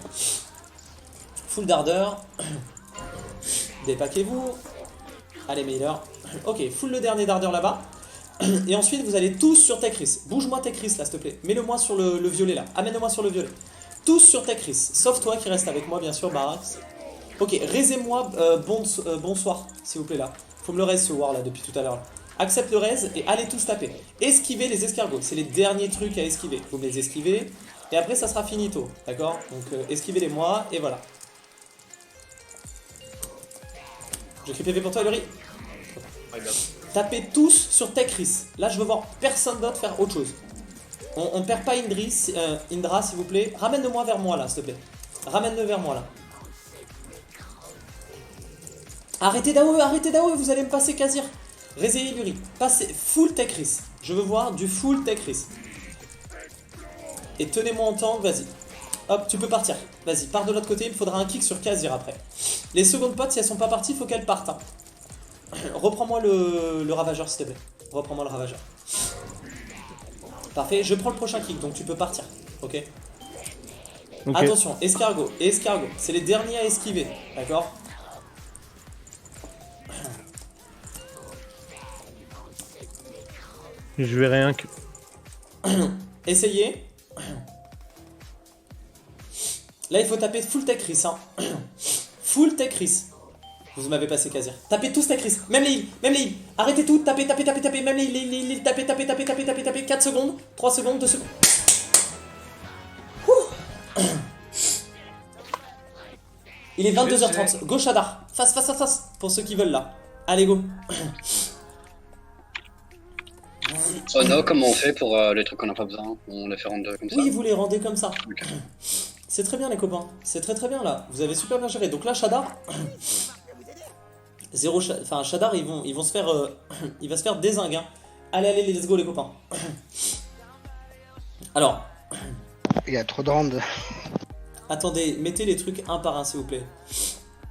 Full dardeur. Dépaquez-vous. Allez Mailer. Ok, full le dernier dardeur là-bas. Et ensuite vous allez tous sur Tekris. Bouge-moi Tekris là s'il te plaît. Mets-le-moi sur le violet là. Amène-le-moi sur le violet. Tous sur Tekris. Sauf toi qui reste avec moi bien sûr, Barax. Ok, raisez-moi bonsoir s'il vous plaît là. Faut me le raise ce war là depuis tout à l'heure. Accepte le raise et allez tous taper. Esquivez les escargots, c'est les derniers trucs à esquiver. Vous me les esquivez et après ça sera finito, d'accord. Donc esquivez-les moi et voilà. Je crie PV pour toi, Ellery. Tapez tous sur Tekris. Là je veux voir personne d'autre faire autre chose. On perd pas Indra s'il vous plaît. Ramène-le-moi vers moi là s'il te plaît. Ramène-le vers moi là. Arrêtez d'AOE, vous allez me passer Khazir. Réseillez Luri, passez full Tekris. Je veux voir du full tech Chris. Et tenez-moi en tank, vas-y. Hop, tu peux partir. Vas-y, pars de l'autre côté, il me faudra un kick sur Kazir après. Les secondes potes, si elles sont pas parties, il faut qu'elles partent. Hein. Reprends-moi le ravageur, s'il te plaît. Reprends-moi le ravageur. Parfait, je prends le prochain kick, donc tu peux partir. Ok. Attention, escargot et escargot. C'est les derniers à esquiver, d'accord? Je vais rien que... Essayez. Là, il faut taper full tech Chris. Hein. Full tech Chris. Vous m'avez passé Kazir. Tapez tous tech Chris. Même les heals. Même les heals. Arrêtez tout. Tapez. Même les heals. Tapez. 4 secondes. 3 secondes. 2 secondes. Il est 22h30. Go Shadar. Face. Pour ceux qui veulent là. Allez, go. Oh non, comment on fait pour les trucs qu'on n'a pas besoin? On les fait rendre comme ça? Oui, vous les rendez comme ça. Okay. C'est très bien les copains, c'est très bien là. Vous avez super bien géré. Donc là, Shadar, Shadar, ils vont se faire, il va se faire dézingue. Hein. Allez, let's go les copains. Alors. Il y a trop de rounds. Attendez, mettez les trucs un par un s'il vous plaît.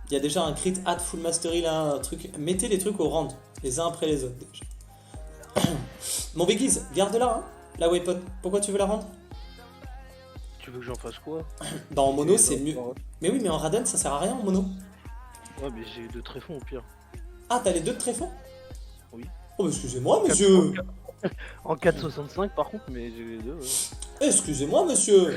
Il y a déjà un crit at full mastery là, un truc. Mettez les trucs au round, les uns après les autres déjà. Mon Biggies, garde-la, hein, la weapon. Pourquoi tu veux la rendre? Tu veux que j'en fasse quoi? Bah en mono c'est mieux. Mais oui, mais en Raiden ça sert à rien en mono. Ouais, mais j'ai 2 tréfonds au pire. Ah, t'as les 2 de tréfonds? Oui. Oh, excusez-moi, monsieur. En 4,65 par contre, mais j'ai les 2. Ouais. Excusez-moi, monsieur.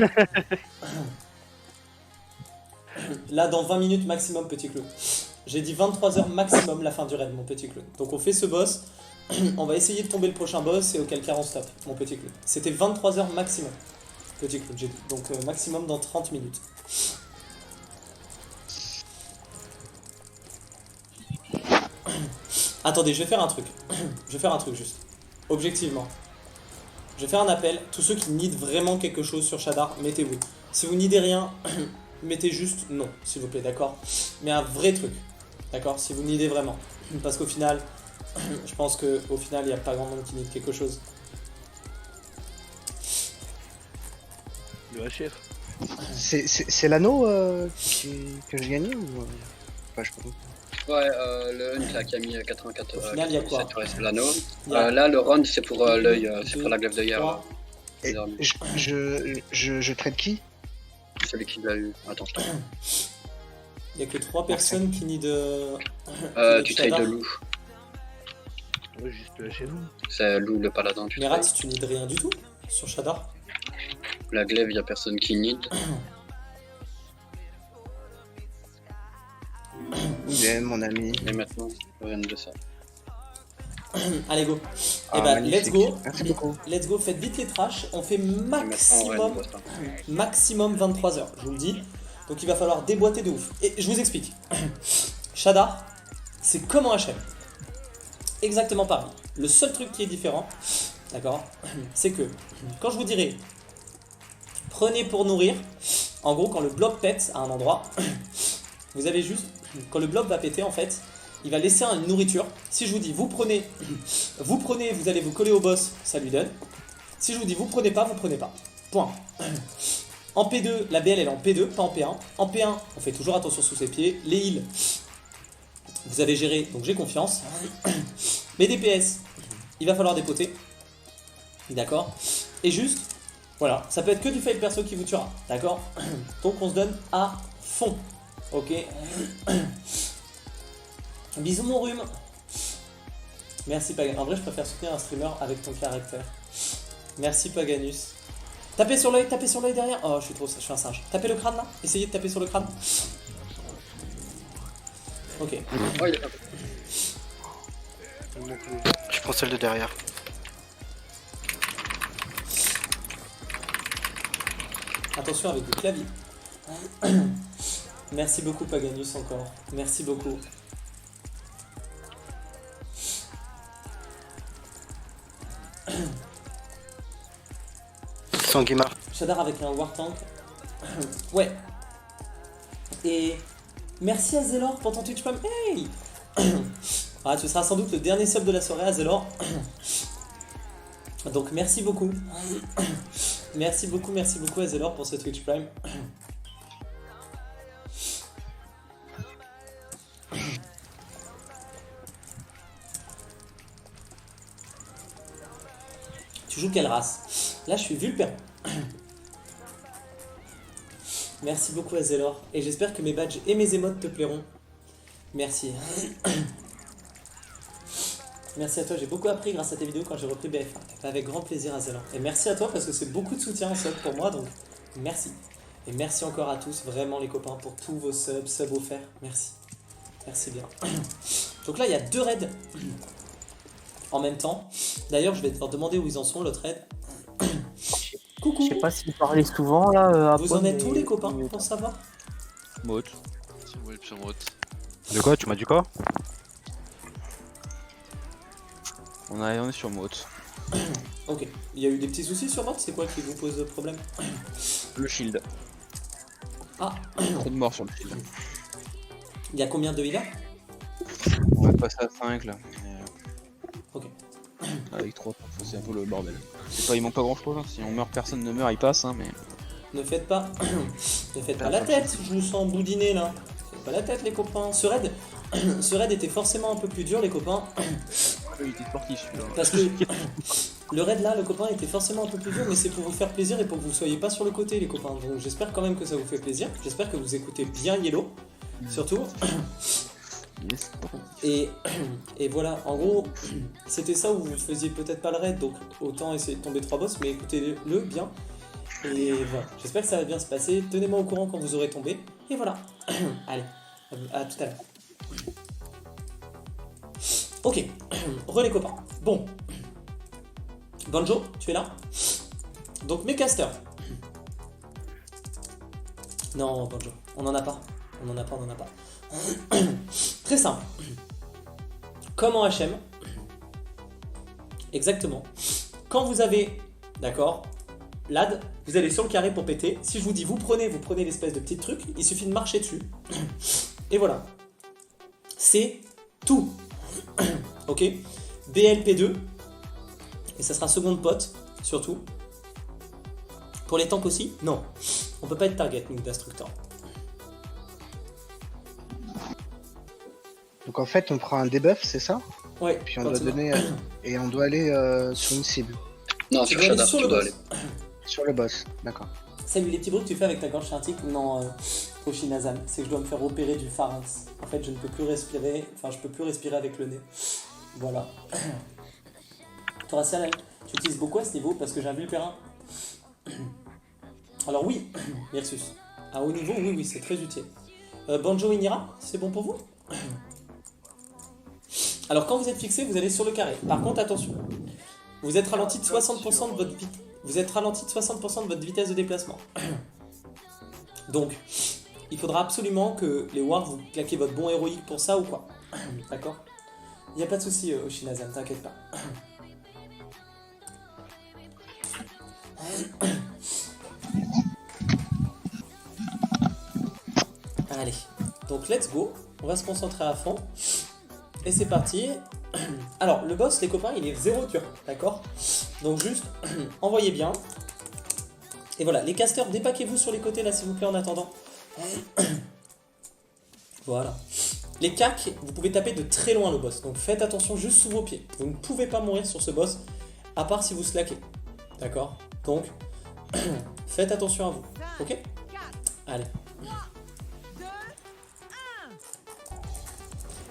Là, dans 20 minutes maximum, petit clou. J'ai dit 23h maximum la fin du raid, mon petit clou. Donc on fait ce boss. On va essayer de tomber le prochain boss et auquel cas on stop, mon petit clou. C'était 23h maximum. Petit clou, j'ai dit. Donc maximum dans 30 minutes. Attendez, je vais faire un truc. Je vais faire un truc juste. Objectivement. Je vais faire un appel. Tous ceux qui needent vraiment quelque chose sur Shadar, mettez-vous. Si vous needez rien, mettez juste non, s'il vous plaît, d'accord? Mais un vrai truc. D'accord? Si vous needez vraiment. Parce qu'au final, je pense qu'au final, il n'y a pas grand monde qui need quelque chose. Le HF. C'est l'anneau que j'ai gagné ou pas, je sais pas. Ouais, le hunt là qui a mis 84. Au final, il y a quoi? C'est l'anneau. Là, le round c'est pour l'œil, c'est pour la glaive de hier. Je traite qui? Celui qui l'a eu. Attends, je t'en. Il n'y a que 3 personnes qui need tu trades de loup. Ouais, juste le HF. C'est loup le paladin. Mais Rat, tu need rien du tout sur Shadar. La glaive, il n'y a personne qui need. Bien, mon ami. Et maintenant, rien de ça. Allez, go. Et bah, let's go. Merci beaucoup. Let's go, faites vite les trash. On fait maximum 23h, je vous le dis. Donc il va falloir déboîter de ouf. Et je vous explique. Shadar, c'est comme en HM. Exactement pareil. Le seul truc qui est différent, d'accord, c'est que quand je vous dirai prenez pour nourrir, en gros quand le bloc pète à un endroit, vous avez juste, quand le bloc va péter en fait, il va laisser une nourriture. Si je vous dis vous prenez, vous allez vous coller au boss, ça lui donne. Si je vous dis vous prenez pas, point. En P2, la BL elle est en P2, pas en P1. En P1, on fait toujours attention sous ses pieds. Les heals, vous avez géré, donc j'ai confiance. Mes DPS, il va falloir dépoter. D'accord. Et juste, voilà, ça peut être que du fail perso qui vous tuera. D'accord. Donc on se donne à fond. Ok. Bisous mon rhume. Merci Paganus. En vrai je préfère soutenir un streamer avec ton caractère. Merci Paganus. Tapez sur l'œil derrière. Oh je suis un singe. Tapez le crâne là. Essayez de taper sur le crâne. Ok. Je prends celle de derrière. Attention avec du clavier. Merci beaucoup Paganus encore. Merci beaucoup. Sanguimar. Shadar avec un War Tank. Ouais. Et merci à Zelor pour ton Twitch Prime. Hey. Ah, tu seras sans doute le dernier sub de la soirée à Zelor. Donc merci beaucoup. Merci beaucoup Azelor pour ce Twitch Prime. Tu joues quelle race? Là je suis Vulpérin. Merci beaucoup Azelor. Et j'espère que mes badges et mes émotes te plairont. Merci. Merci à toi, j'ai beaucoup appris grâce à tes vidéos quand j'ai repris BF1. Avec grand plaisir Azelor. Et merci à toi parce que c'est beaucoup de soutien en sub pour moi, donc merci. Et merci encore à tous, vraiment les copains, pour tous vos subs offerts. Merci. Merci bien. Donc là il y a 2 raids en même temps. D'ailleurs je vais leur demander où ils en sont, l'autre raid. Coucou. Je sais pas s'il parlait souvent là. Vous en êtes tous les copains pour savoir? Mot. Sur mot. De quoi? Tu m'as dit quoi? On est sur Mot. Ok. Il y a eu des petits soucis sur Mot, c'est quoi qui vous pose problème? Le shield. Ah. Trop de morts sur le shield. Il y a combien de healers? On va passer à 5 là. Ok. Avec 3, c'est un peu le bordel. C'est pas, il manque pas grand chose, hein. Si on meurt, personne ne meurt, il passe, hein, mais... Ne faites pas... ne faites pas la tête, je vous sens boudiner là. Faites pas la tête les copains. Ce raid était forcément un peu plus dur les copains. Il était sportif celui-là. Parce que le raid là, le copain était forcément un peu plus dur, mais c'est pour vous faire plaisir et pour que vous soyez pas sur le côté les copains. Donc j'espère quand même que ça vous fait plaisir. J'espère que vous écoutez bien Yellow, surtout. Et voilà, en gros, c'était ça où vous faisiez peut-être pas le raid, donc autant essayer de tomber 3 boss, mais écoutez-le bien. Et voilà, j'espère que ça va bien se passer. Tenez-moi au courant quand vous aurez tombé. Et voilà. Allez, à tout à l'heure. Ok, re les copains. Bon. Banjo, tu es là? Donc mes casters. Non, Banjo, on n'en a pas. On n'en a pas. Très simple. Comme en HM. Exactement. Quand vous avez, d'accord, l'AD, vous allez sur le carré pour péter. Si je vous dis vous prenez l'espèce de petit truc, il suffit de marcher dessus. Et voilà. C'est tout. Ok. BLP2. Et ça sera seconde pote, surtout. Pour les tanks aussi? Non. On peut pas être target, nous, d'instructeur. Donc en fait, on prend un debuff, c'est ça? Ouais. Puis on doit donner et on doit aller sur une cible. Non, sur Shadow, tu dois aller. Sur le boss, d'accord. Salut les petits bruits que tu fais avec ta gorge scientifique? Non, Oshinazan, c'est que je dois me faire opérer du pharynx. En fait, je ne peux plus respirer, je peux plus respirer avec le nez. Voilà. Thoracial, tu utilises beaucoup à ce niveau parce que j'ai un Vulpérin. Alors oui, Versus. À haut niveau, oui, c'est très utile. Banjo Inira, c'est bon pour vous? Alors quand vous êtes fixé, vous allez sur le carré. Par contre, attention. Vous êtes ralenti de 60% de votre vitesse. Vous êtes ralenti de 60% de votre vitesse de déplacement. Donc, il faudra absolument que les wards vous claquez votre bon héroïque pour ça ou quoi. D'accord? Il n'y a pas de souci, Oshinazan, t'inquiète pas. Allez, donc let's go. On va se concentrer à fond. Et c'est parti. Alors, le boss, les copains, il est 0 tueur, d'accord? Donc juste, envoyez bien. Et voilà, les casters, dépaquez-vous sur les côtés là, s'il vous plaît, en attendant. Voilà. Les cacs, vous pouvez taper de très loin le boss. Donc faites attention juste sous vos pieds. Vous ne pouvez pas mourir sur ce boss, à part si vous slackez. D'accord? Donc, faites attention à vous. Ok? Allez.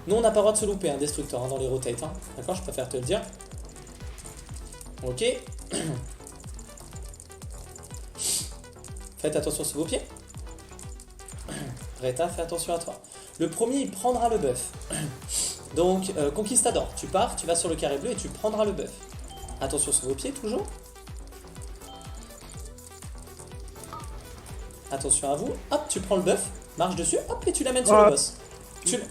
Nous, on n'a pas le droit de se louper, un destructeur dans les rotates. Hein. D'accord? Je préfère te le dire. Ok. Faites attention sous vos pieds. Reta, fais attention à toi. Le premier, il prendra le buff. Donc, Conquistador, tu pars, tu vas sur le carré bleu et tu prendras le buff. Attention sous vos pieds, toujours. Attention à vous. Hop, tu prends le buff, marche dessus, hop, et tu l'amènes sur le boss.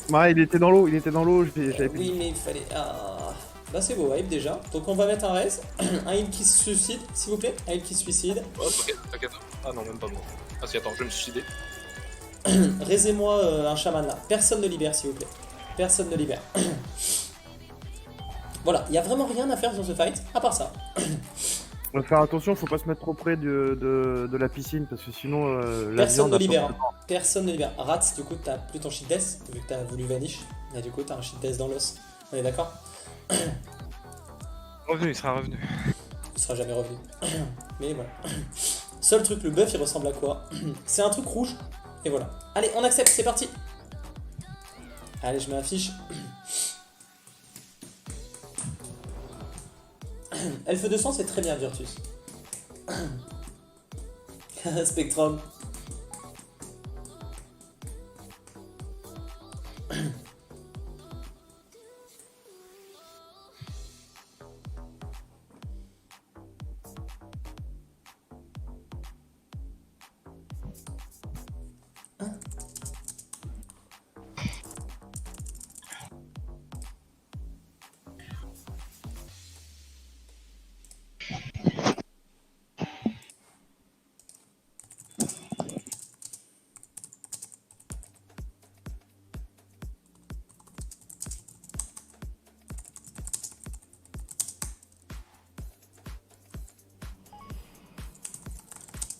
Ouais, il était dans l'eau, j'avais Oui, mais il fallait... Ah. Bah c'est beau, hype déjà. Donc on va mettre un res. Un heal qui se suicide, s'il vous plaît. Un heal qui se suicide. Oh, t'inquiète. Ah non, même pas bon. Ah si, attends, je vais me suicider. Raisez-moi un chaman là. Personne ne libère, s'il vous plaît. Personne ne libère. Voilà, il y a vraiment rien à faire sur ce fight, à part ça. On va faire attention, faut pas se mettre trop près de la piscine parce que sinon la Personne viande ne a libère. pas- Personne ne libère. Rats, du coup, t'as plus ton shit death, vu que t'as voulu vanish. Et du coup, t'as un shit death dans l'os. On est d'accord? Revenu, il sera revenu. Il sera jamais revenu. Mais voilà. Seul truc, le buff, il ressemble à quoi? C'est un truc rouge. Et voilà. Allez, on accepte, c'est parti. Allez, je mets la fiche. Elfe de sang, c'est très bien, Virtus. Spectrum.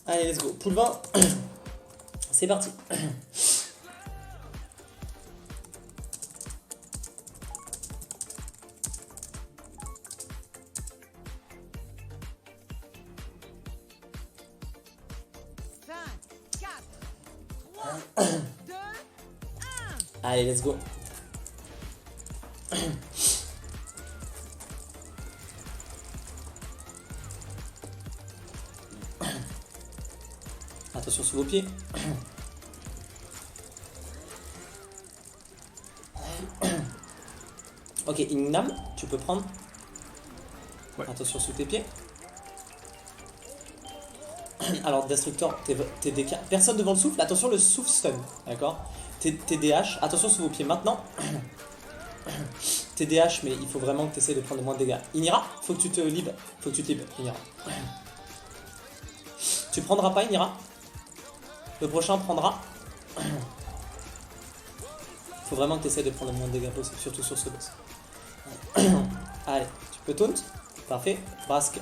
Allez, let's go. Pool 20. C'est parti. Allez, let's go. Attention sous vos pieds. Ok, Ingnam, tu peux prendre. Ouais. Attention sous tes pieds. Alors, Destructor, t'es DK. Personne devant le souffle. Attention, le souffle stun. D'accord. T'es DH. Attention sous vos pieds maintenant. T'es DH, mais il faut vraiment que tu essaies de prendre le moins de dégâts. Inira, faut que tu te libres. Faut que tu te libres, Inira. Tu prendras pas, Inira. Le prochain prendra. Faut vraiment que tu essaies de prendre le moins de dégâts possible, surtout sur ce boss. Allez, tu peux taunt. Parfait. Brasque.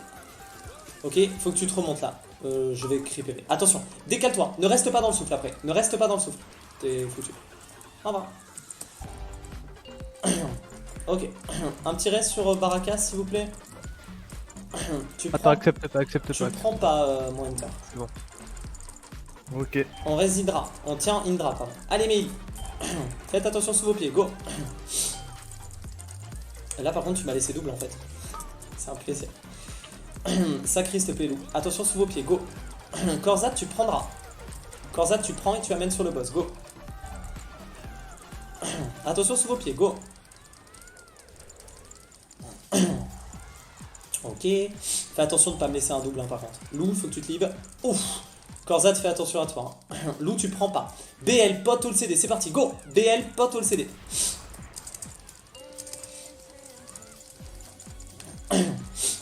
Ok, faut que tu te remontes là. Je vais creeper. Attention, décale-toi. Ne reste pas dans le souffle après. Ne reste pas dans le souffle. T'es foutu. Au revoir. Ok. Un petit reste sur Baraka, s'il vous plaît. Tu Attends, prends... accepte pas, accepte pas. Tu prends pas mon Indra. C'est bon. Ok. On reste Indra. On tient Indra, pardon. Allez, Mei. Faites attention sous vos pieds. Go. Là, par contre, tu m'as laissé double en fait. C'est un plaisir. Sacré, s'il te plaît, loup. Attention sous vos pieds. Go. Korzat, tu prendras. Korzat, tu prends et tu amènes sur le boss. Go. Attention sous vos pieds. Go. Ok. Fais attention de ne pas me laisser un double, hein, par contre. Lou, faut que tu te libres. Ouf. Korzat, fais attention à toi. Hein. Lou, tu prends pas. BL, pot all CD. C'est parti. Go. BL, pot all CD.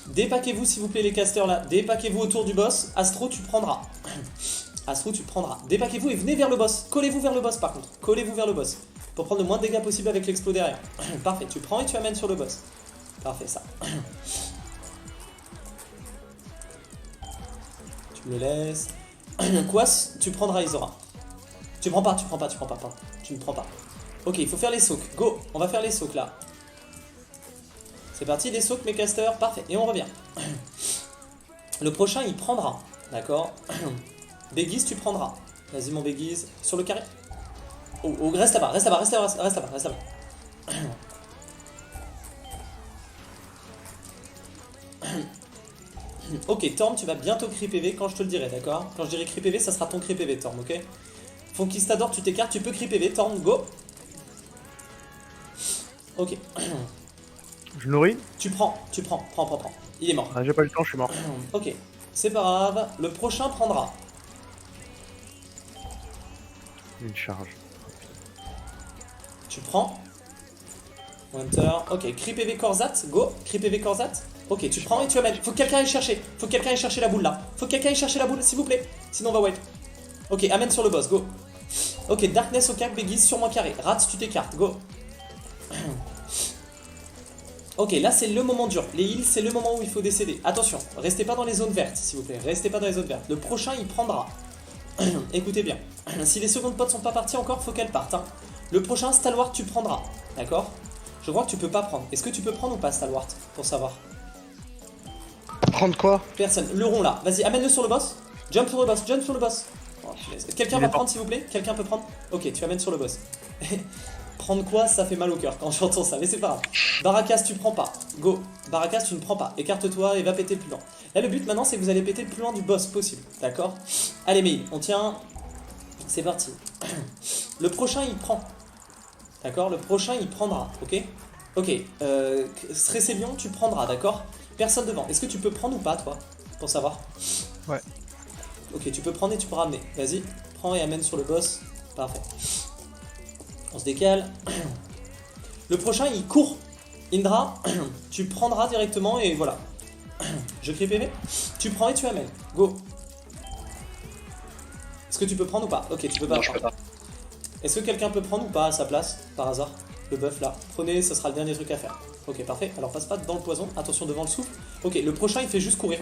Dépaquez-vous, s'il vous plaît, les casters là. Dépaquez-vous autour du boss. Astro, tu prendras. Astro, tu prendras. Dépaquez-vous et venez vers le boss. Collez-vous vers le boss, par contre. Collez-vous vers le boss. Pour prendre le moins de dégâts possible avec l'explo derrière. Parfait. Tu prends et tu amènes sur le boss. Parfait, ça. Tu me laisses. Quas, tu prendras Isora. Tu prends pas. Tu ne prends pas. Ok, il faut faire les soaks. Go, on va faire les soaks là. C'est parti, des soaks, mes casters. Parfait, et on revient. Le prochain, il prendra. D'accord. Béguise, tu prendras. Vas-y, mon Béguise. Sur le carré. Oh, reste là-bas. Ok, Torm, tu vas bientôt cri PV quand je te le dirai, d'accord? Quand je dirai cri PV, ça sera ton cri PV, Torm, ok? Conquistador, tu t'écartes, tu peux cri PV, Torm, go! Ok. Je nourris? Tu prends. Il est mort. Ah, j'ai pas eu le temps, je suis mort. Ok, c'est pas grave. Le prochain prendra. Une charge. Tu prends. Winter. Ok, cri PV Korzat, go. Cri PV Korzat. Ok, tu prends et tu amènes. Faut que quelqu'un aille chercher. La boule là. S'il vous plaît. Sinon on va wipe. Ok, amène sur le boss, go. Ok, Darkness au cap, Béguise sur moi carré. Rats, tu t'écartes, go. Ok, là c'est le moment dur. Les heals, c'est le moment où il faut décéder. Attention, restez pas dans les zones vertes, s'il vous plaît. Restez pas dans les zones vertes. Le prochain, il prendra. Écoutez bien. Si les secondes potes sont pas parties encore, faut qu'elles partent. Hein. Le prochain, Stalwart, tu prendras. D'accord? Je crois que tu peux pas prendre. Est-ce que tu peux prendre ou pas, Stalwart? Pour savoir. Prendre quoi? Personne. Le rond là. Vas-y, amène-le sur le boss. Jump sur le boss, jump sur le boss. Oh, quelqu'un va prendre, s'il vous plaît? Quelqu'un peut prendre? Ok, tu amènes sur le boss. Prendre quoi? Ça fait mal au cœur quand j'entends ça, mais c'est pas grave. Baracas, tu prends pas. Go. Baracas, tu ne prends pas. Écarte-toi et va péter le plus loin. Là, le but maintenant, c'est que vous allez péter le plus loin du boss possible. D'accord? Allez, Mail, on tient. C'est parti. Le prochain, il prend. D'accord? Le prochain, il prendra. Ok? Ok. Stresselion, tu prendras. D'accord? Personne devant. Est-ce que tu peux prendre ou pas, toi? Pour savoir. Ouais. Ok, tu peux prendre et tu peux ramener. Vas-y, prends et amène sur le boss. Parfait. On se décale. Le prochain, il court. Indra, tu prendras directement et voilà. Je crie PV. Tu prends et tu amènes. Go. Est-ce que tu peux prendre ou pas? Ok, tu peux pas. Non, je peux pas. Est-ce que quelqu'un peut prendre ou pas à sa place, par hasard? Le buff là. Prenez, ce sera le dernier truc à faire. Ok, parfait. Alors passe pas dans le poison. Attention devant le souffle. Ok, le prochain, il fait juste courir.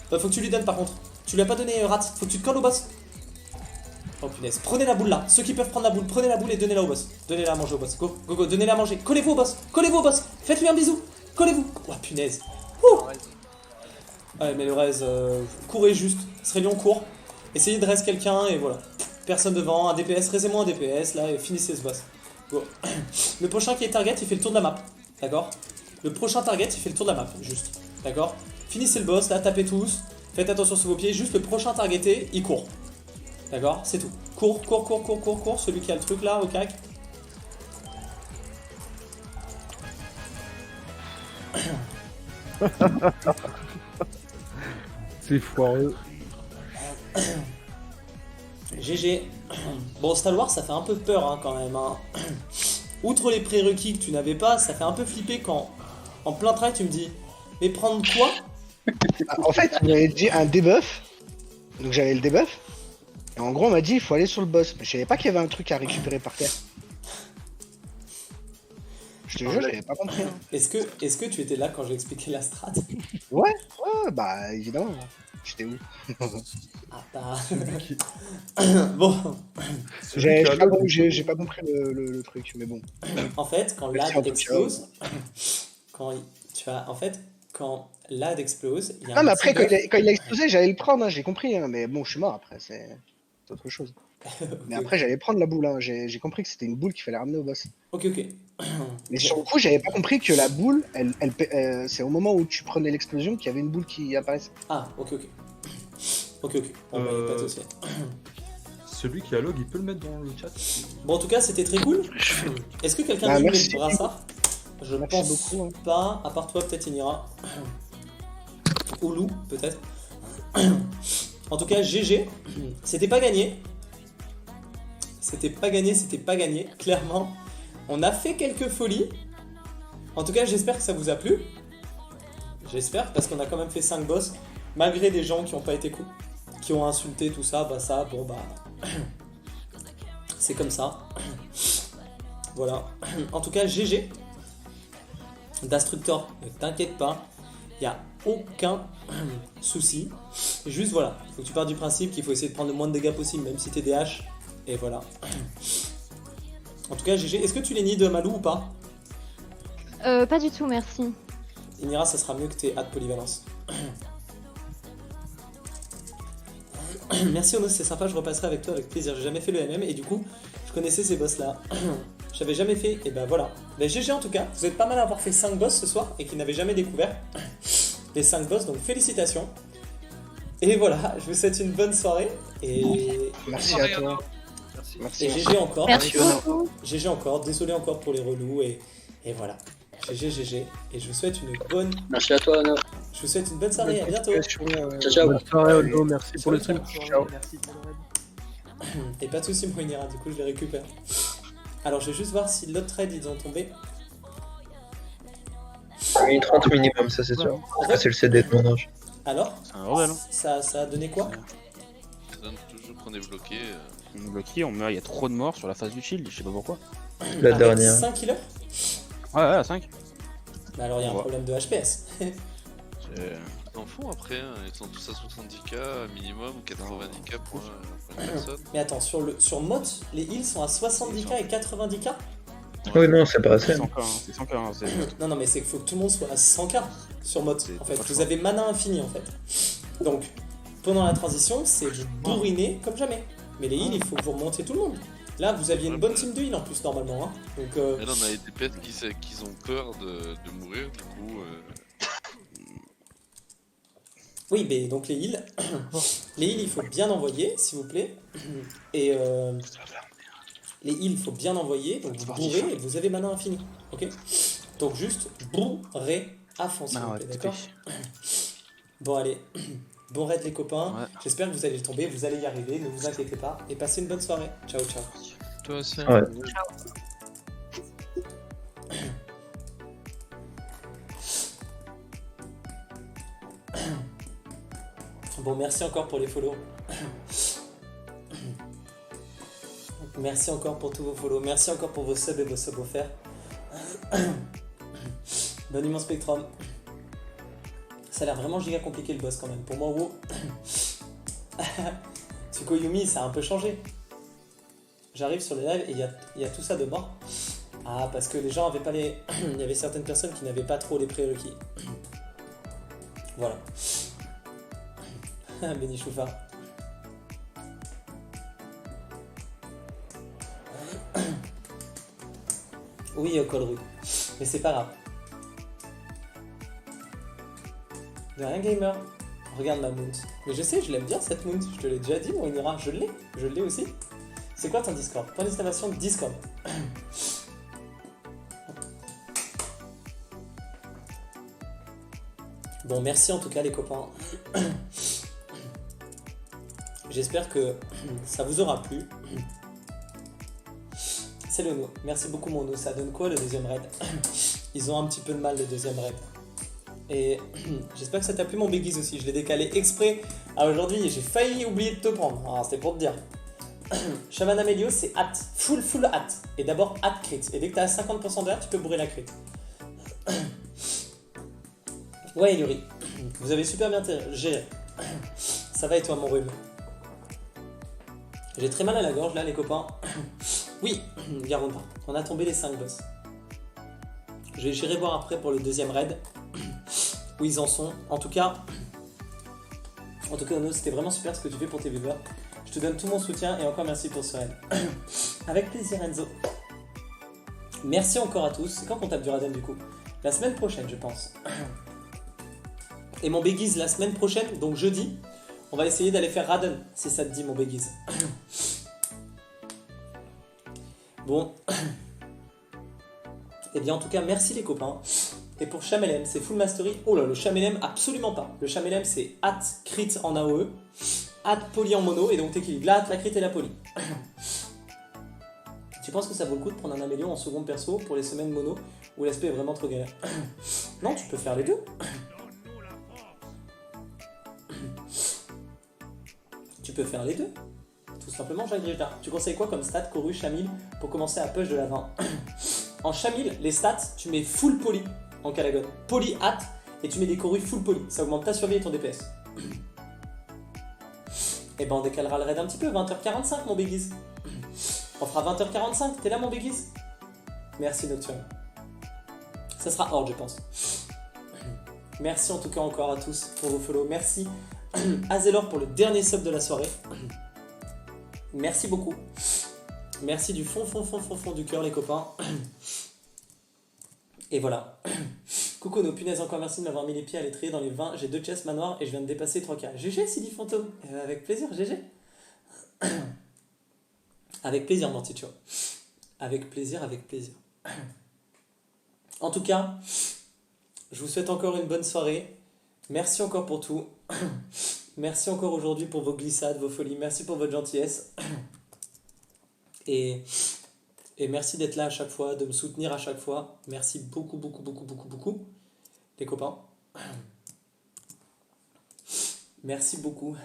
Faut que tu lui donnes par contre. Tu lui as pas donné Rat. Faut que tu te colles au boss. Oh punaise. Prenez la boule là. Ceux qui peuvent prendre la boule, prenez la boule et donnez-la au boss. Donnez-la à manger au boss. Go, go, go. Donnez-la à manger. Collez-vous au boss. Collez-vous au boss. Faites-lui un bisou. Collez-vous. Oh punaise. Ouh. Ouais, mais le reste, courez juste. Strelion court. Essayez de reste quelqu'un et voilà. Personne devant. Un DPS. Raisez-moi un DPS là et finissez ce boss. Go. Le prochain qui est target, il fait le tour de la map. D'accord? Le prochain target, il fait le tour de la map. Juste. D'accord? Finissez le boss là. Tapez tous. Faites attention sur vos pieds. Juste le prochain targeté, il court. D'accord? C'est tout. Cours, cours, cours, cours, cours, cours. Celui qui a le truc là, au cac. C'est foireux. GG. Bon, Stalwart, ça fait un peu peur hein, quand même. Hein. Outre les prérequis que tu n'avais pas, ça fait un peu flipper quand, en plein train, tu me dis mais prendre quoi? En fait, j'avais dit un debuff. Donc j'avais le debuff. Et en gros, on m'a dit il faut aller sur le boss. Mais je savais pas qu'il y avait un truc à récupérer par terre. Je te jure, j'avais pas compris. Hein. Est-ce que tu étais là quand j'ai expliqué la strat? Ouais, bah évidemment. J'étais où? Ah bah. Bon. J'ai pas compris le truc, mais bon. En fait, quand l'AD explose, quand l'AD explose, il y a non, mais un après, petit quand il a explosé, j'allais le prendre, hein, j'ai compris, hein, mais bon, je suis mort après, c'est autre chose. Mais après, j'allais prendre la boule, hein, j'ai compris que c'était une boule qu'il fallait ramener au boss. Ok. Mais sur le coup, j'avais pas compris que la boule, c'est au moment où tu prenais l'explosion qu'il y avait une boule qui apparaissait. Ah, ok. Ok. Bon, bah, pas de soucis. Celui qui a log, il peut le mettre dans le chat. Bon, en tout cas, c'était très cool. Est-ce que quelqu'un veut le brassard? Je pense beaucoup, hein. pas, à part toi, peut-être Inira. Ou Lou, peut-être. En tout cas, GG. C'était pas gagné. C'était pas gagné, clairement. On a fait quelques folies. En tout cas, j'espère que ça vous a plu. J'espère, parce qu'on a quand même fait 5 boss. Malgré des gens qui ont pas été cool, qui ont insulté, tout ça, bah ça, bon bah... c'est comme ça. Voilà. En tout cas, GG. Destructor, ne t'inquiète pas. Il n'y a aucun souci. Juste voilà, il faut que tu partes du principe qu'il faut essayer de prendre le moins de dégâts possible, même si t'es DH. Et voilà. En tout cas, GG. Est-ce que tu les nids de Malou ou pas? Pas du tout, merci. Inira, ça sera mieux que tes hâte polyvalence. Merci Ono, c'est sympa, je repasserai avec toi avec plaisir. J'ai jamais fait le MM et du coup, je connaissais ces boss là. J'avais jamais fait, et ben voilà. Ben GG en tout cas, vous êtes pas mal à avoir fait 5 boss ce soir et qui n'avaient jamais découvert les 5 boss, donc félicitations. Et voilà, je vous souhaite une bonne soirée et... Merci à toi. Et GG encore. Merci beaucoup. GG encore, désolé encore pour les relous et voilà. GG. Et je vous souhaite une bonne... Merci à toi, Ono. Je vous souhaite une bonne soirée, à bientôt. Ciao. Bonne soirée, Ono, merci pour le stream. Ciao. Merci pour le raid. Et pas de soucis, moi Inira, du coup je les récupère. Alors je vais juste voir si l'autre trade ils ont tombé. Oui, 30 minimum, ça c'est sûr. C'est le CD de mon ange. Alors un bordel, hein. Ça a donné quoi? Ça donne toujours qu'on est bloqué. On est bloqué, on meurt, il y a trop de morts sur la phase du shield, je sais pas pourquoi. La dernière. 5 killers? Ouais, 5. Bah alors il y a un problème de HPS. Ils en font après, hein. Ils sont tous à 70k minimum ou 90k pour une personne. Mais attends, sur Mot, les heals sont à 70k et 90k. Oui, non, c'est pas assez. C'est 100K, hein, c'est 100K. Hein, Non, non, mais c'est qu'il faut que tout le monde soit à 100k sur Mot. En fait, vous avez mana infini en fait. Donc, pendant la transition, c'est bourriné comme jamais. Mais les heals, il faut que vous remontiez tout le monde. Là, vous aviez une bonne team de heal en plus, normalement. Hein. Donc, Mais là, on a des DPS qui ont peur de mourir, du coup. Oui, mais donc les heals, il faut bien envoyer, s'il vous plaît. Et les heals, il faut bien envoyer, donc vous bourrez et vous avez mana infini. Ok. Donc juste bourrez à fond, s'il vous plaît, d'accord. Bon, allez. Bon raid, les copains. Ouais. J'espère que vous allez tomber, vous allez y arriver, ne vous inquiétez pas. Et passez une bonne soirée. Ciao, ciao. Toi aussi. Ouais. Bon, merci encore pour les follow. Merci encore pour tous vos follow. Merci encore pour vos subs et vos subs offerts. Bonne nuit mon Spectrum. Ça a l'air vraiment giga compliqué le boss quand même. Pour moi, wow. Tsukoyumi, ça a un peu changé. J'arrive sur les lives et il y a tout ça de mort. Ah, parce que les gens avaient pas les... Il y avait certaines personnes qui n'avaient pas trop les prérequis. Voilà. Béni Choufa. Oui, Colru. Mais c'est pas grave. De rien, gamer. Regarde ma mount. Mais je sais, je l'aime bien cette mount. Je te l'ai déjà dit, mon Inira. Je l'ai. Je l'ai aussi. C'est quoi ton Discord? Point d'exclamation Discord. Bon, merci en tout cas, les copains. J'espère que ça vous aura plu. C'est le no. Merci beaucoup, mon no. Ça donne quoi le deuxième raid? Ils ont un petit peu de mal le deuxième raid. Et j'espère que ça t'a plu, mon Biggies aussi. Je l'ai décalé exprès à aujourd'hui et j'ai failli oublier de te prendre. Alors, c'était pour te dire. Shaman Amelio, c'est hâte. Full hâte. Et d'abord, hâte crit. Et dès que t'as 50% d'air, tu peux bourrer la crit. Ouais, Yuri. Vous avez super bien géré. Ça va et toi, mon rhume? J'ai très mal à la gorge là, les copains. Oui, Garonne, on a tombé les 5 boss. J'irai voir après pour le deuxième raid où ils en sont. En tout cas, Ono, c'était vraiment super ce que tu fais pour tes viewers. Je te donne tout mon soutien et encore merci pour ce raid. Avec plaisir, Enzo. Merci encore à tous. C'est quand qu'on tape du Raiden du coup? La semaine prochaine, je pense. Et mon Biggies, la semaine prochaine, donc jeudi, on va essayer d'aller faire Raiden, si ça te dit, mon Biggies. Bon. Et bien, en tout cas, merci les copains. Et pour Chamelem, c'est full mastery. Oh là, le Chamelem, absolument pas. Le Chamelem, c'est hâte crit en AOE, hâte poly en mono, et donc t'équilibres la hâte, la crit et la poly. Tu penses que ça vaut le coup de prendre un Amélion en second perso pour les semaines mono où l'aspect est vraiment trop galère? Non, tu peux faire les deux. Tu peux faire les deux. Tout simplement, Jacques Grigard. Tu conseilles quoi comme stat, Koru, Chamil, pour commencer à push de la 20? En Chamil, les stats, tu mets full poly en Calagon. Poly hâte, et tu mets des Koru full poly. Ça augmente ta survie et ton DPS. Et ben on décalera le raid un petit peu, 20h45 mon Biggies. On fera 20h45, t'es là mon Biggies? Merci Nocturne. Ça sera hors je pense. Merci en tout cas encore à tous pour vos follow. Merci Azelor pour le dernier sub de la soirée. Merci beaucoup. Merci du fond du cœur les copains. Et voilà. Coucou nos punaises, encore merci de m'avoir mis les pieds à l'étrier dans les 20. J'ai 2 chests manoirs et je viens de dépasser 3K. GG Sidi Fantôme. Avec plaisir, GG. Avec plaisir mon petit chat. Avec plaisir. En tout cas, je vous souhaite encore une bonne soirée. Merci encore pour tout. Merci encore aujourd'hui pour vos glissades, vos folies. Merci pour votre gentillesse. Et merci d'être là à chaque fois, de me soutenir à chaque fois. Merci beaucoup, les copains. Merci beaucoup.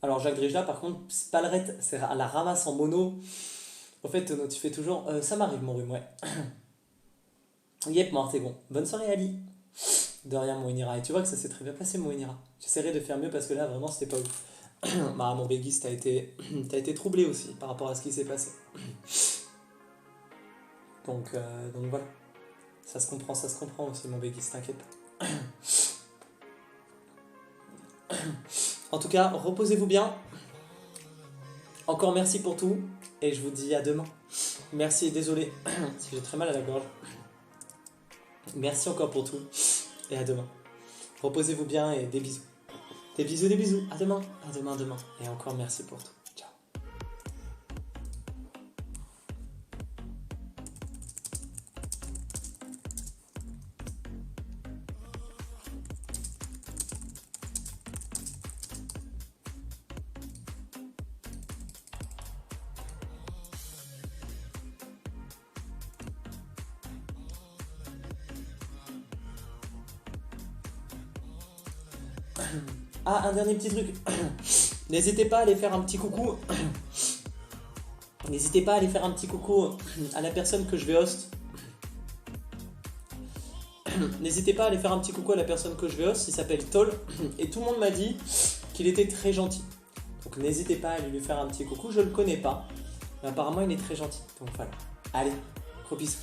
Alors Jacques Drejla, par contre, Spalret, c'est à la ramasse en mono. Au fait, Tono, tu fais toujours... ça m'arrive, mon rhume, ouais. Yep, Mortegon. Bonne soirée, Ali. De rien, Moenira. Et tu vois que ça s'est très bien passé, Moenira. J'essaierai de faire mieux parce que là, vraiment, c'était pas ouf. Bah, mon Begis, t'as été troublé aussi par rapport à ce qui s'est passé. Donc voilà. Ça se comprend aussi, mon Begis, t'inquiète pas. En tout cas, reposez-vous bien. Encore merci pour tout. Et je vous dis à demain. Merci et désolé si j'ai très mal à la gorge. Merci encore pour tout. Et à demain. Reposez-vous bien et des bisous. Des bisous, des bisous. À demain. À demain, demain. Et encore merci pour tout. Ciao. Ah, un dernier petit truc. N'hésitez pas à aller faire un petit coucou. N'hésitez pas à aller faire un petit coucou à la personne que je vais host. N'hésitez pas à aller faire un petit coucou à la personne que je vais host. Il s'appelle Toll. Et tout le monde m'a dit qu'il était très gentil. Donc n'hésitez pas à aller lui faire un petit coucou. Je le connais pas. Mais apparemment il est très gentil. Donc voilà. Allez, gros bisous.